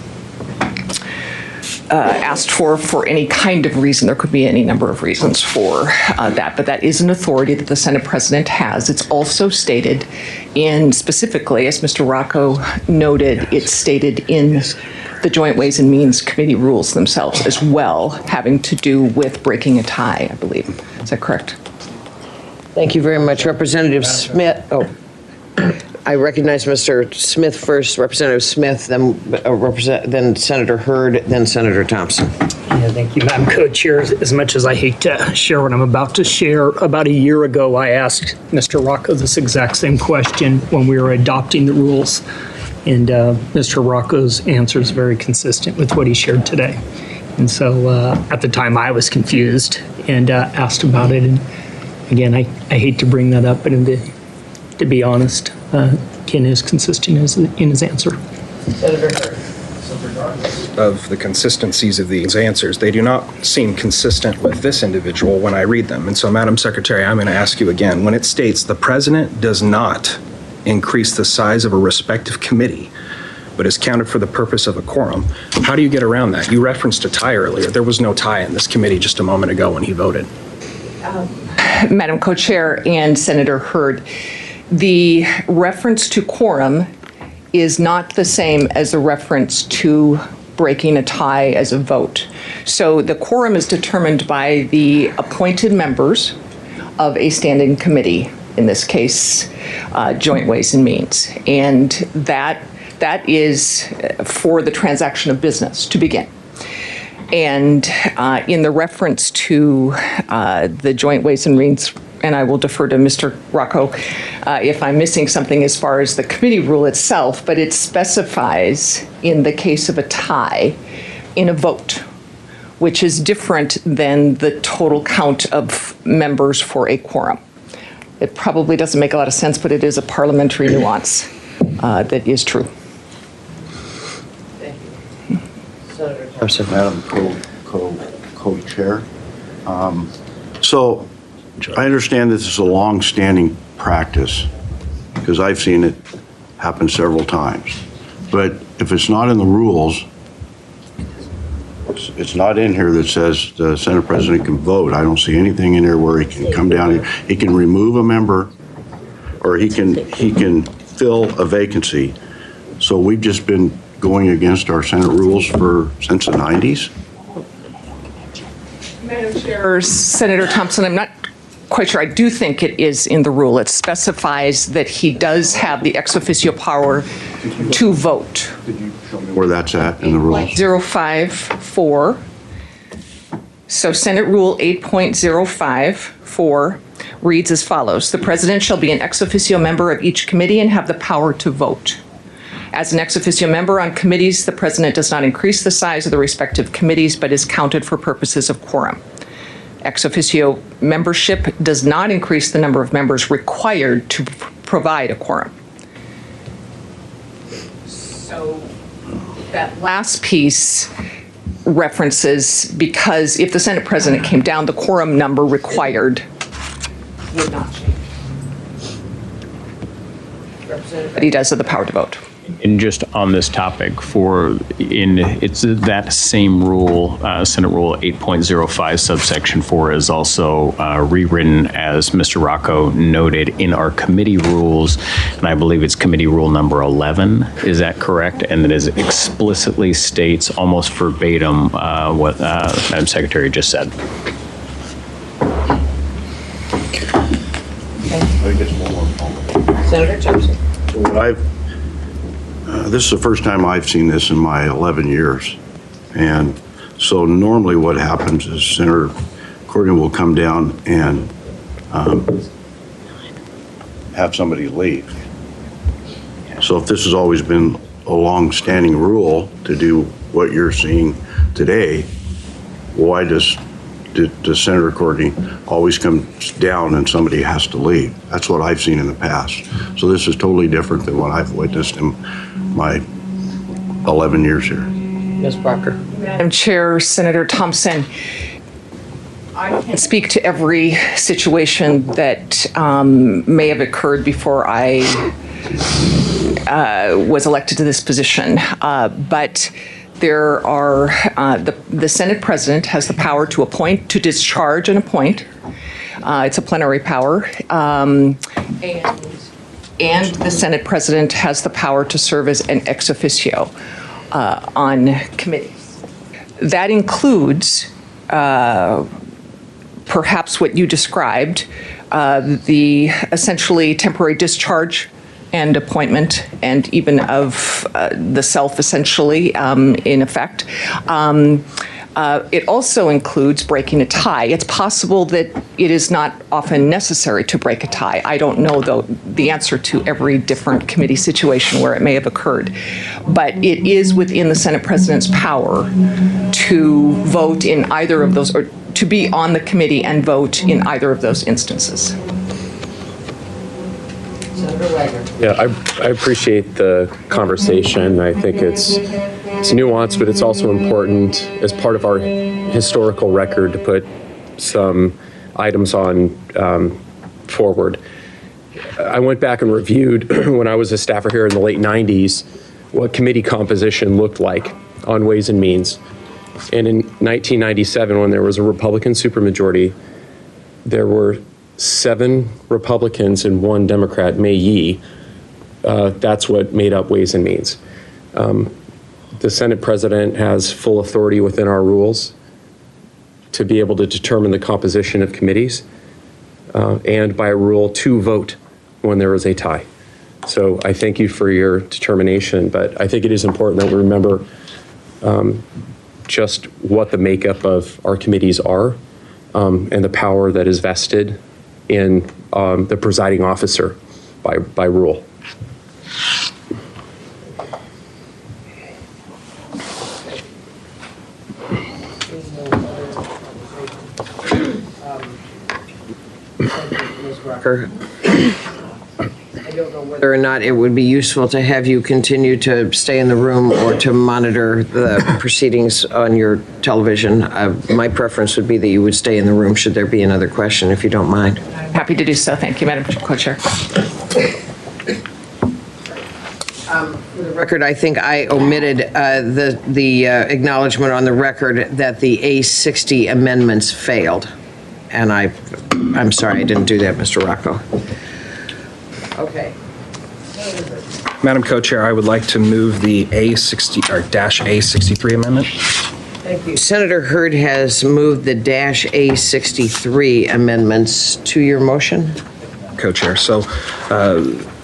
asked for any kind of reason. There could be any number of reasons for that, but that is an authority that the Senate president has. It's also stated in, specifically, as Mr. Rocco noted, it's stated in the Joint Ways and Means Committee rules themselves as well, having to do with breaking a tie, I believe. Is that correct? Thank you very much. Representative Smith. Oh, I recognize Mr. Smith first, Representative Smith, then Senator Hurd, then Senator Thompson. Yeah, thank you, Madam Co-Chair. As much as I hate to share what I'm about to share, about a year ago, I asked Mr. Rocco this exact same question when we were adopting the rules. And Mr. Rocco's answer is very consistent with what he shared today. And so at the time I was confused, and asked about it. And again, I hate to bring that up, but to be honest, Ken is consistent in his answer. Of the consistencies of these answers, they do not seem consistent with this individual when I read them. And so, Madam Secretary, I'm going to ask you again. When it states the president does not increase the size of a respective committee, but is counted for the purpose of a quorum, how do you get around that? You referenced a tie earlier. There was no tie in this committee just a moment ago when he voted. Madam Co-Chair and Senator Hurd, the reference to quorum is not the same as the reference to breaking a tie as a vote. So the quorum is determined by the appointed members of a standing committee, in this case, Joint Ways and Means. And that is for the transaction of business to begin. And in the reference to the Joint Ways and Means, and I will defer to Mr. Rocco if I'm missing something as far as the committee rule itself, but it specifies in the case of a tie in a vote, which is different than the total count of members for a quorum. It probably doesn't make a lot of sense, but it is a parliamentary nuance that is true. Madam Co-Chair. So I understand this is a long-standing practice because I've seen it happen several times. But if it's not in the rules, it's not in here that says the Senate President can vote. I don't see anything in there where he can come down here. He can remove a member or he can fill a vacancy. So we've just been going against our Senate rules since the 90s. Madam Chair, Senator Thompson, I'm not quite sure. I do think it is in the rule. It specifies that he does have the ex officio power to vote. Could you show me where that's at in the rules? 054. So Senate Rule 8.054 reads as follows. The president shall be an ex officio member of each committee and have the power to vote. As an ex officio member on committees, the president does not increase the size of the respective committees, but is counted for purposes of quorum. Ex officio membership does not increase the number of members required to provide a quorum. So that last piece references, because if the Senate president came down, the quorum number required would not change. But he does have the power to vote. And just on this topic, it's that same rule, Senate Rule 8.05 subsection 4 is also rewritten, as Mr. Rocco noted, in our committee rules, and I believe it's committee rule number 11. Is that correct? And it explicitly states almost verbatim what Madam Secretary just said. Senator Thompson. So this is the first time I've seen this in my 11 years. And so normally what happens is Senator Courtney will come down and have somebody leave. So if this has always been a long-standing rule to do what you're seeing today, why does Senator Courtney always comes down and somebody has to leave? That's what I've seen in the past. So this is totally different than what I've witnessed in my 11 years here. Ms. Barker. Madam Chair, Senator Thompson, I can't speak to every situation that may have occurred before I was elected to this position, but there are, the Senate President has the power to appoint, to discharge and appoint. It's a plenary power. And the Senate President has the power to serve as an ex officio on committees. That includes perhaps what you described, the essentially temporary discharge and appointment, and even of the self, essentially, in effect. It also includes breaking a tie. It's possible that it is not often necessary to break a tie. I don't know, though, the answer to every different committee situation where it may have occurred. But it is within the Senate President's power to vote in either of those, or to be on the committee and vote in either of those instances. Yeah, I appreciate the conversation. I think it's nuanced, but it's also important as part of our historical record to put some items on forward. I went back and reviewed when I was a staffer here in the late 90s what committee composition looked like on Ways and Means. And in 1997, when there was a Republican supermajority, there were 7 Republicans and 1 Democrat, May Yee. That's what made up Ways and Means. The Senate President has full authority within our rules to be able to determine the composition of committees, and by rule to vote when there is a tie. So I thank you for your determination, but I think it is important that we remember just what the makeup of our committees are, and the power that is vested in the presiding officer by rule. Ms. Rucker, I don't know whether or not it would be useful to have you continue to stay in the room or to monitor the proceedings on your television. My preference would be that you would stay in the room should there be another question, if you don't mind. Happy to do so. Thank you, Madam Co-Chair. For the record, I think I omitted the acknowledgement on the record that the A60 amendments failed. And I'm sorry, I didn't do that, Mr. Rocco. Okay. Madam Co-Chair, I would like to move the A60 or -A63 amendment. Thank you. Senator Hurd has moved the -A63 amendments to your motion. Co-Chair. So,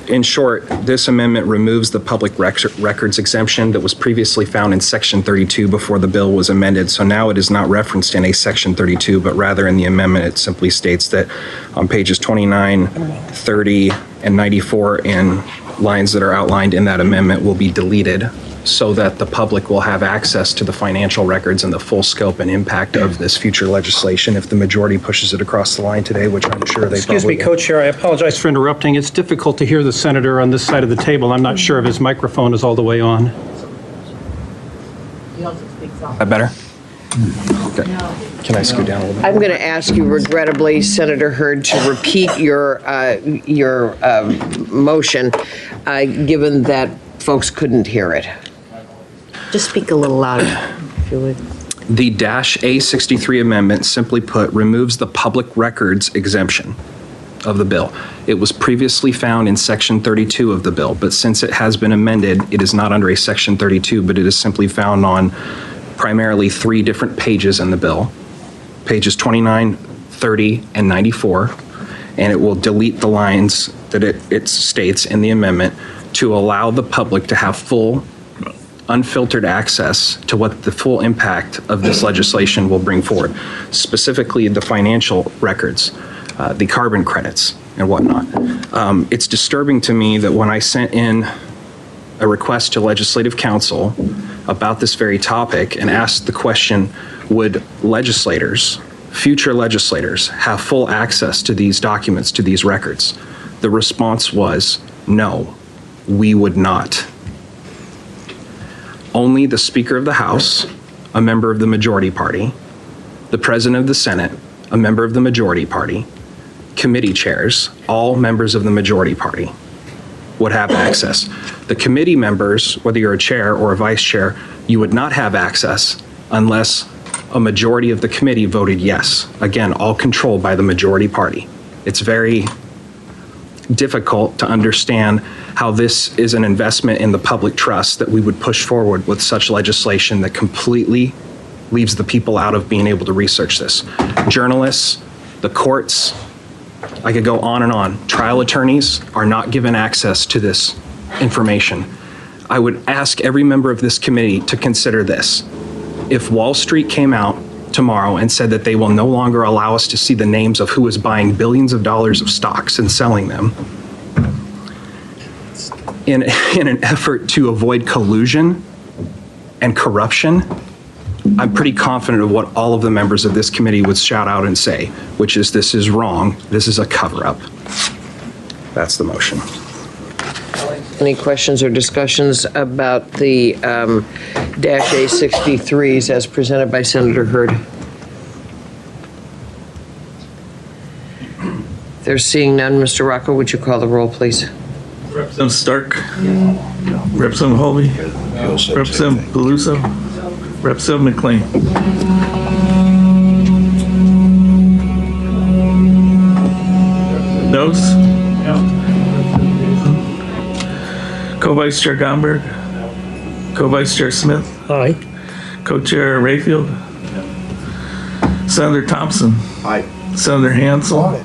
in short, this amendment removes the public records exemption that was previously found in Section 32 before the bill was amended. So now it is not referenced in a Section 32, but rather in the amendment, it simply states that on pages 29, 30, and 94, in lines that are outlined in that amendment, will be deleted so that the public will have access to the financial records and the full scope and impact of this future legislation if the majority pushes it across the line today, which I'm sure they Excuse me, probably will. Co-Chair, I apologize for interrupting. It's difficult to hear the senator on this side of the table. I'm not sure if his microphone is all the way on. Is that better? Okay. Can I scoot down a little bit? I'm going to ask you regrettably, Senator Hurd, to repeat your motion, given that folks couldn't hear it. Just speak a little louder, if you would. The -A63 amendment, simply put, removes the public records exemption of the bill. It was previously found in Section 32 of the bill, but since it has been amended, it is not under a Section 32, but it is simply found on primarily 3 different pages in the bill, pages 29, 30, and 94, and it will delete the lines that it states in the amendment to allow the public to have full, unfiltered access to what the full impact of this legislation will bring forward, specifically the financial records, the carbon credits, and whatnot. It's disturbing to me that when I sent in a request to Legislative Council about this very topic and asked the question, would legislators, future legislators, have full access to these documents, to these records? The response was, no, we would not. Only the Speaker of the House, a member of the majority party, the President of the Senate, a member of the majority party, committee chairs, all members of the majority party, would have access. The committee members, whether you're a chair or a vice chair, you would not have access unless a majority of the committee voted yes. Again, all controlled by the majority party. It's very difficult to understand how this is an investment in the public trust that we would push forward with such legislation that completely leaves the people out of being able to research this. Journalists, the courts, I could go on and on. Trial attorneys are not given access to this information. I would ask every member of this committee to consider this. If Wall Street came out tomorrow and said that they will no longer allow us to see the names of who is buying billions of dollars of stocks and selling them in an effort to avoid collusion and corruption, I'm pretty confident of what all of the members of this committee would shout out and say, which is this is wrong, this is a cover-up. That's the motion. Any questions or discussions about the dash A63s as presented by Senator Hurd? If there's seeing none, Mr. Rocco, would you call the roll, please? Representative Stark. Representative Holby. Representative Paluso. Representative McLean. Noes? Co-Vice Chair Gomberg. Co-Vice Chair Smith. Aye. Co-Chair Rayfield. Senator Thompson. Aye. Senator Hansel.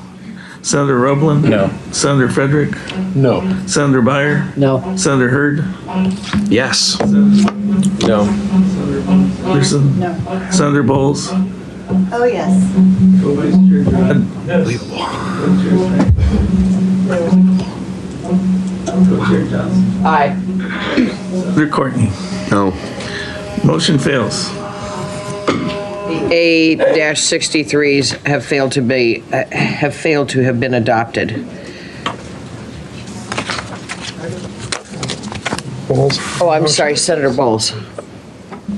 Senator Roeblen. No. Senator Frederick. No. Senator Byer. No. Senator Hurd. Yes. No. Anderson. Senator Bowles. Oh, yes. Aye. Senator Courtney. No. Motion fails. A-63s have failed to have been adopted. Oh, I'm sorry, Senator Bowles.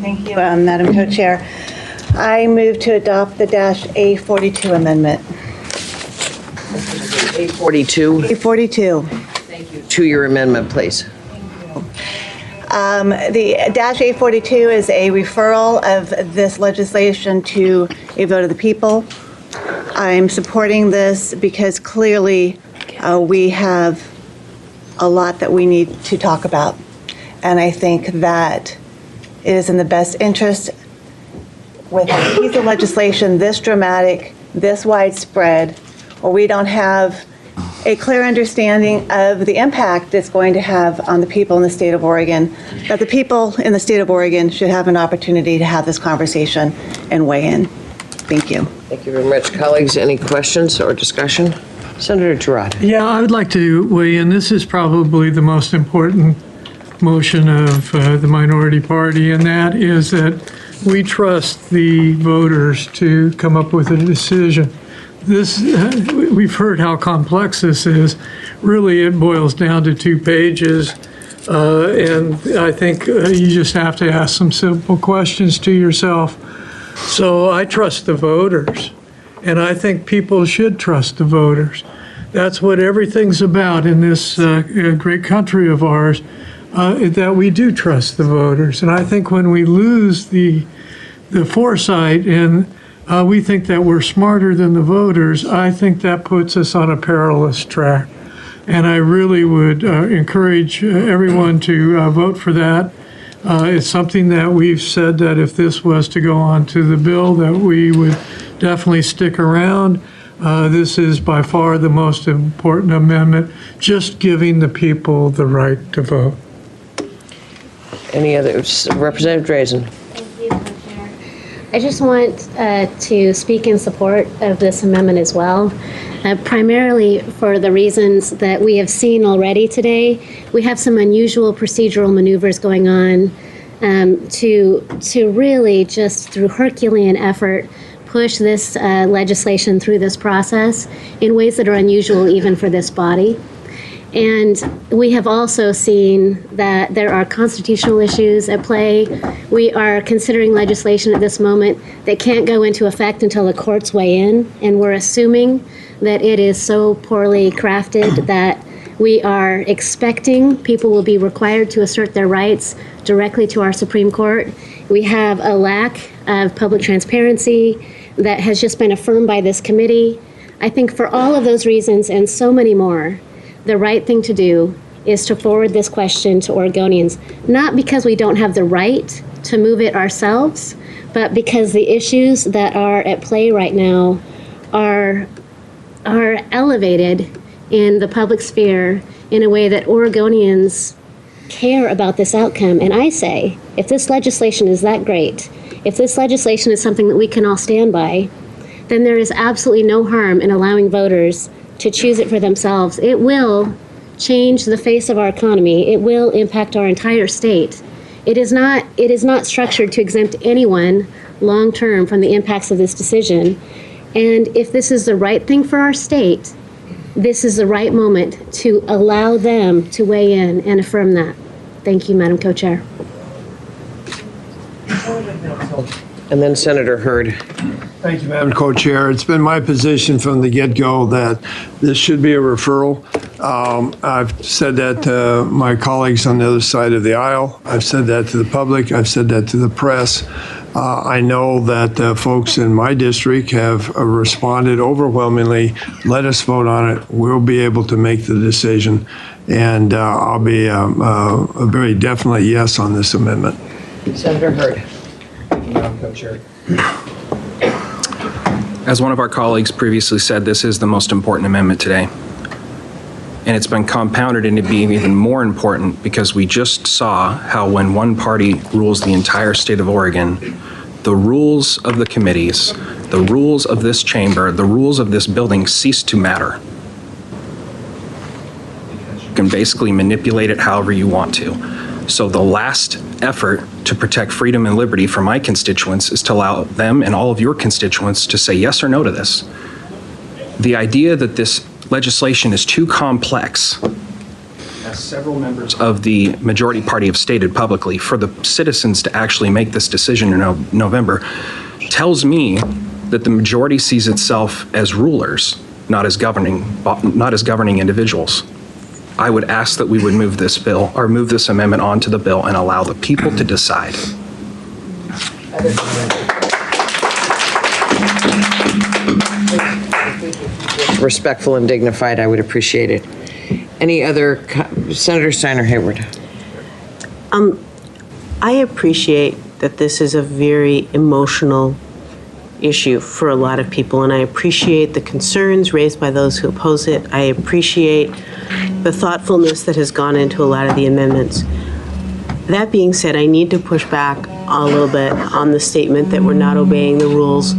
Thank you, Madam Co-Chair. I move to adopt the A42 amendment. A42, A42. to your amendment, please. The A42 is a referral of this legislation to a vote of the people. I'm supporting this because clearly we have a lot that we need to talk about. And I think that it is in the best interest with a piece of legislation this dramatic, this widespread, where we don't have a clear understanding of the impact it's going to have on the people in the state of Oregon, that the people in the state of Oregon should have an opportunity to have this conversation and weigh in. Thank you. Thank you very much. Colleagues, any questions or discussion? Senator Girard. Yeah, I would like to weigh in. This is probably the most important motion of the minority party, and that is that we trust the voters to come up with a decision. This, we've heard how complex this is. Really, it boils down to 2 pages, and I think you just have to ask some simple questions to yourself. So I trust the voters, and I think people should trust the voters. That's what everything's about in this great country of ours, that we do trust the voters. And I think when we lose the foresight and we think that we're smarter than the voters, I think that puts us on a perilous track. And I really would encourage everyone to vote for that. It's something that we've said that if this was to go on to the bill, that we would definitely stick around. This is by far the most important amendment, just giving the people the right to vote. Any others? Representative Drazen. I just want to speak in support of this amendment as well, primarily for the reasons that we have seen already today. We have some unusual procedural maneuvers going on to really just through Herculean effort push this legislation through this process in ways that are unusual even for this body. And we have also seen that there are constitutional issues at play. We are considering legislation at this moment that can't go into effect until the courts weigh in, and we're assuming that it is so poorly crafted that we are expecting people will be required to assert their rights directly to our Supreme Court. We have a lack of public transparency that has just been affirmed by this committee. I think for all of those reasons and so many more, the right thing to do is to forward this question to Oregonians, not because we don't have the right to move it ourselves, but because the issues that are at play right now are elevated in the public sphere in a way that Oregonians care about this outcome. And I say, if this legislation is that great, if this legislation is something that we can all stand by, then there is absolutely no harm in allowing voters to choose it for themselves. It will change the face of our economy. It will impact our entire state It is not structured to exempt anyone long-term from the impacts of this decision. And if this is the right thing for our state, this is the right moment to allow them to weigh in and affirm that. Thank you, Madam Co-Chair. And then Senator Hurd. Thank you, Madam Co-Chair. It's been my position from the get-go that this should be a referral. I've said that to my colleagues on the other side of the aisle. I've said that to the public. I've said that to the press. I know that folks in my district have responded overwhelmingly. Let us vote on it. We'll be able to make the decision. And I'll be a very definite yes on this amendment. Senator Hurd. Madam Co-Chair. As one of our colleagues previously said, this is the most important amendment today. And it's been compounded into being even more important because we just saw how when one party rules the entire state of Oregon, the rules of the committees, the rules of this chamber, the rules of this building cease to matter. You can basically manipulate it however you want to. So the last effort to protect freedom and liberty for my constituents is to allow them and all of your constituents to say yes or no to this. The idea that this legislation is too complex, as several members of the majority party have stated publicly, for the citizens to actually make this decision in November, tells me that the majority sees itself as rulers, not as governing individuals. I would ask that we would move this bill, or move this amendment onto the bill and allow the people to decide. Respectful and dignified, I would appreciate it. Any other, Senator Steiner Hayward? I appreciate that this is a very emotional issue for a lot of people, and I appreciate the concerns raised by those who oppose it. I appreciate the thoughtfulness that has gone into a lot of the amendments. That being said, I need to push back a little bit on the statement that we're not obeying the rules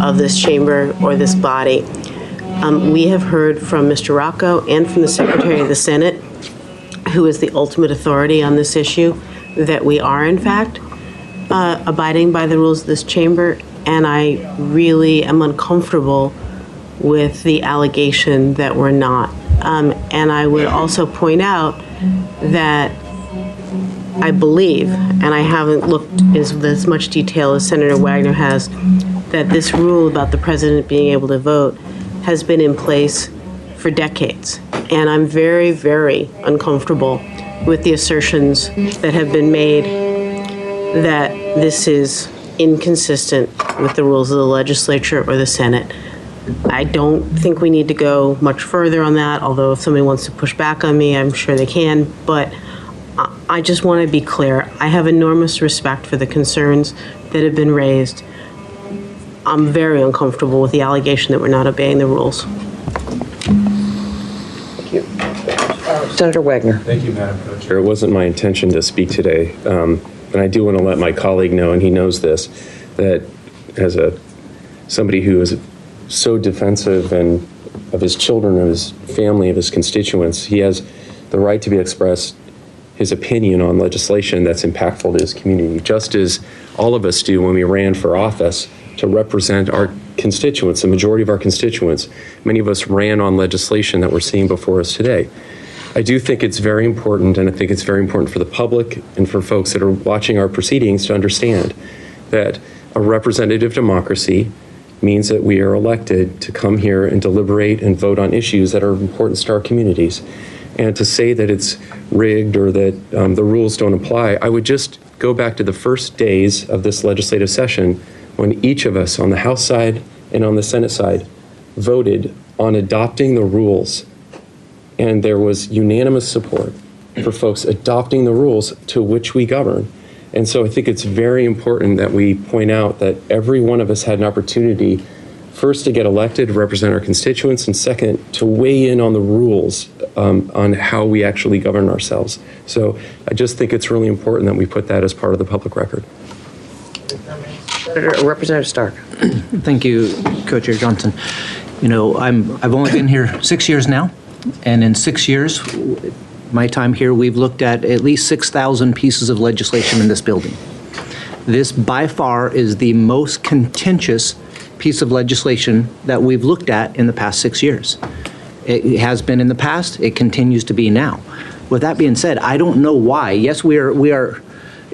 of this chamber or this body. We have heard from Mr. Rocco and from the Secretary of the Senate, who is the ultimate authority on this issue, that we are in fact abiding by the rules of this chamber, and I really am uncomfortable with the allegation that we're not. And I would also point out that I believe, and I haven't looked as much detail as Senator Wagner has, that this rule about the president being able to vote has been in place for decades. And I'm very, very uncomfortable with the assertions that have been made that this is inconsistent with the rules of the legislature or the Senate. I don't think we need to go much further on that, although if somebody wants to push back on me, I'm sure they can. But I just want to be clear. I have enormous respect for the concerns that have been raised. I'm very uncomfortable with the allegation that we're not obeying the rules. Thank you. Senator Wagner. Thank you, Madam Co-Chair. It wasn't my intention to speak today, and I do want to let my colleague know, and he knows this, that as somebody who is so defensive and of his children, of his family, of his constituents, he has the right to be expressed his opinion on legislation that's impactful to his community, just as all of us do when we ran for office to represent our constituents, the majority of our constituents. Many of us ran on legislation that we're seeing before us today. I do think it's very important, and I think it's very important for the public and for folks that are watching our proceedings to understand that a representative democracy means that we are elected to come here and deliberate and vote on issues that are important to our communities. And to say that it's rigged or that the rules don't apply, I would just go back to the first days of this legislative session when each of us on the House side and on the Senate side voted on adopting the rules. And there was unanimous support for folks adopting the rules to which we govern. And so I think it's very important that we point out that every one of us had an opportunity, first, to get elected to represent our constituents, and second, to weigh in on the rules on how we actually govern ourselves. So I just think it's really important that we put that as part of the public record. Representative Stark. Thank you, Co-Chair Johnson. You know, I've only been here 6 years now, and in 6 years, my time here, we've looked at least 6,000 pieces of legislation in this building. This by far is the most contentious piece of legislation that we've looked at in the past 6 years. It has been in the past, it continues to be now. With that being said, I don't know why. Yes, we are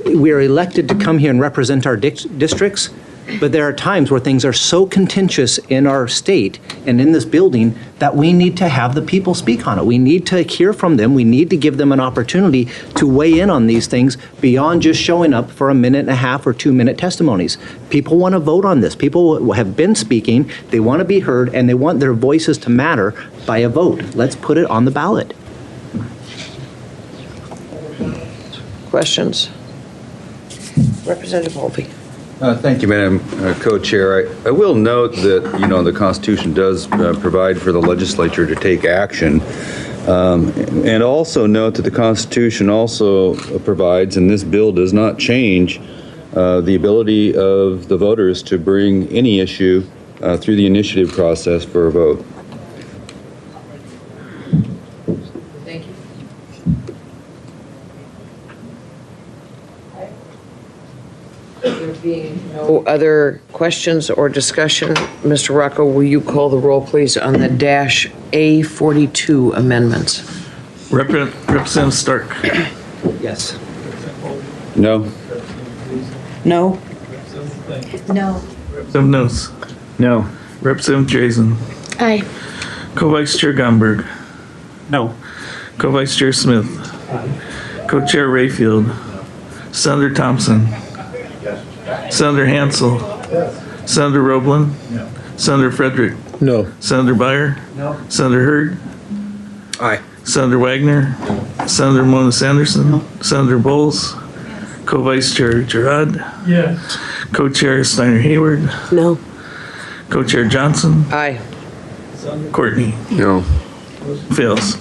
elected to come here and represent our districts, but there are times where things are so contentious in our state and in this building that we need to have the people speak on it. We need to hear from them. We need to give them an opportunity to weigh in on these things beyond just showing up for a 1.5 or 2-minute testimonies. People want to vote on this. People have been speaking, they want to be heard, and they want their voices to matter by a vote. Let's put it on the ballot. Questions? Representative Holby. Thank you, Madam Co-Chair. I will note that, the Constitution does provide for the legislature to take action. And also note that the Constitution also provides, and this bill does not change, the ability of the voters to bring any issue through the initiative process for a vote. Thank you. There being no other questions or discussion, Mr. Rocco, will you call the roll, please, on the -A42 amendments? Representative Stark. Yes. No? No? No. Representative Knowles. No. Representative Drazen. Aye. Co-Vice Chair Gomberg. No. Co-Vice Chair Smith. Co-Chair Rayfield. Senator Thompson. Senator Hansel. Senator Roblin. Senator Frederick. No. Senator Byer. No. Senator Hurd. Aye. Senator Wagner. Senator Mona Sanderson. Senator Bowles. Co-Vice Chair Gerard. Yes. Co-Chair Steiner Hayward. No. Co-Chair Johnson. Aye. Courtney. No. Fails.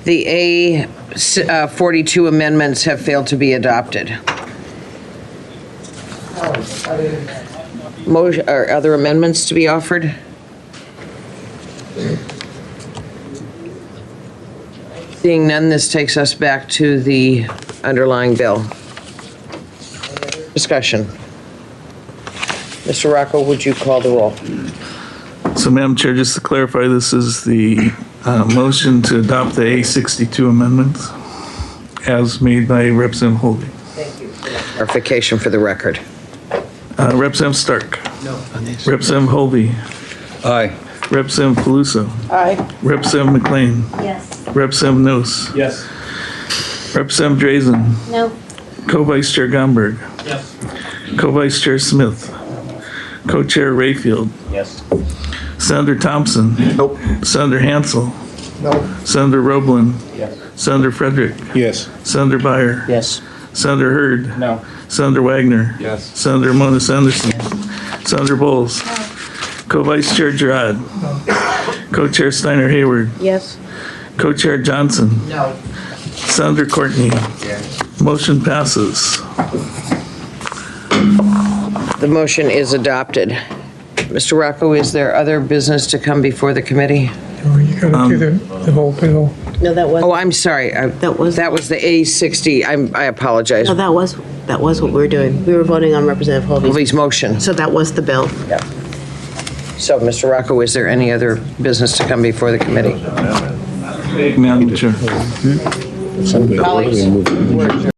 The A42 amendments have failed to be adopted. Motion, or other amendments to be offered? Seeing none, this takes us back to the underlying bill. Discussion. Mr. Rocco, would you call the roll? So, Madam Chair, just to clarify, this is the motion to adopt the A62 amendments as made by Representative Holby. Thank you. Clarification for the record. Representative Stark. No. Representative Holby. Aye. Representative Paluso. Aye. Representative McLean. Yes. Representative Knowles. Yes. Representative Drazen. No. Co-Vice Chair Gomberg. Yes. Co-Vice Chair Smith. Co-Chair Rayfield. Yes. Senator Thompson. Nope. Senator Hansel. No. Senator Roblin. Yes. Senator Frederick. Yes. Senator Byer. Yes. Senator Hurd. No. Senator Wagner. Yes. Senator Mona Sanderson. Senator Bowles. Co-Vice Chair Gerard. Co-Chair Steiner Hayward. Yes. Co-Chair Johnson. No. Senator Courtney. Motion passes. The motion is adopted. Mr. Rocco, is there other business to come before the committee? Oh, you gotta do the whole bill. No, that was. Oh, I'm sorry. That was- the A60. I apologize. No, that was what we were doing. We were voting on Representative Holby's. Holby's motion. So that was the bill. So, Mr. Rocco, is there any other business to come before the committee? Madam Chair. Colleagues, we're adjourned.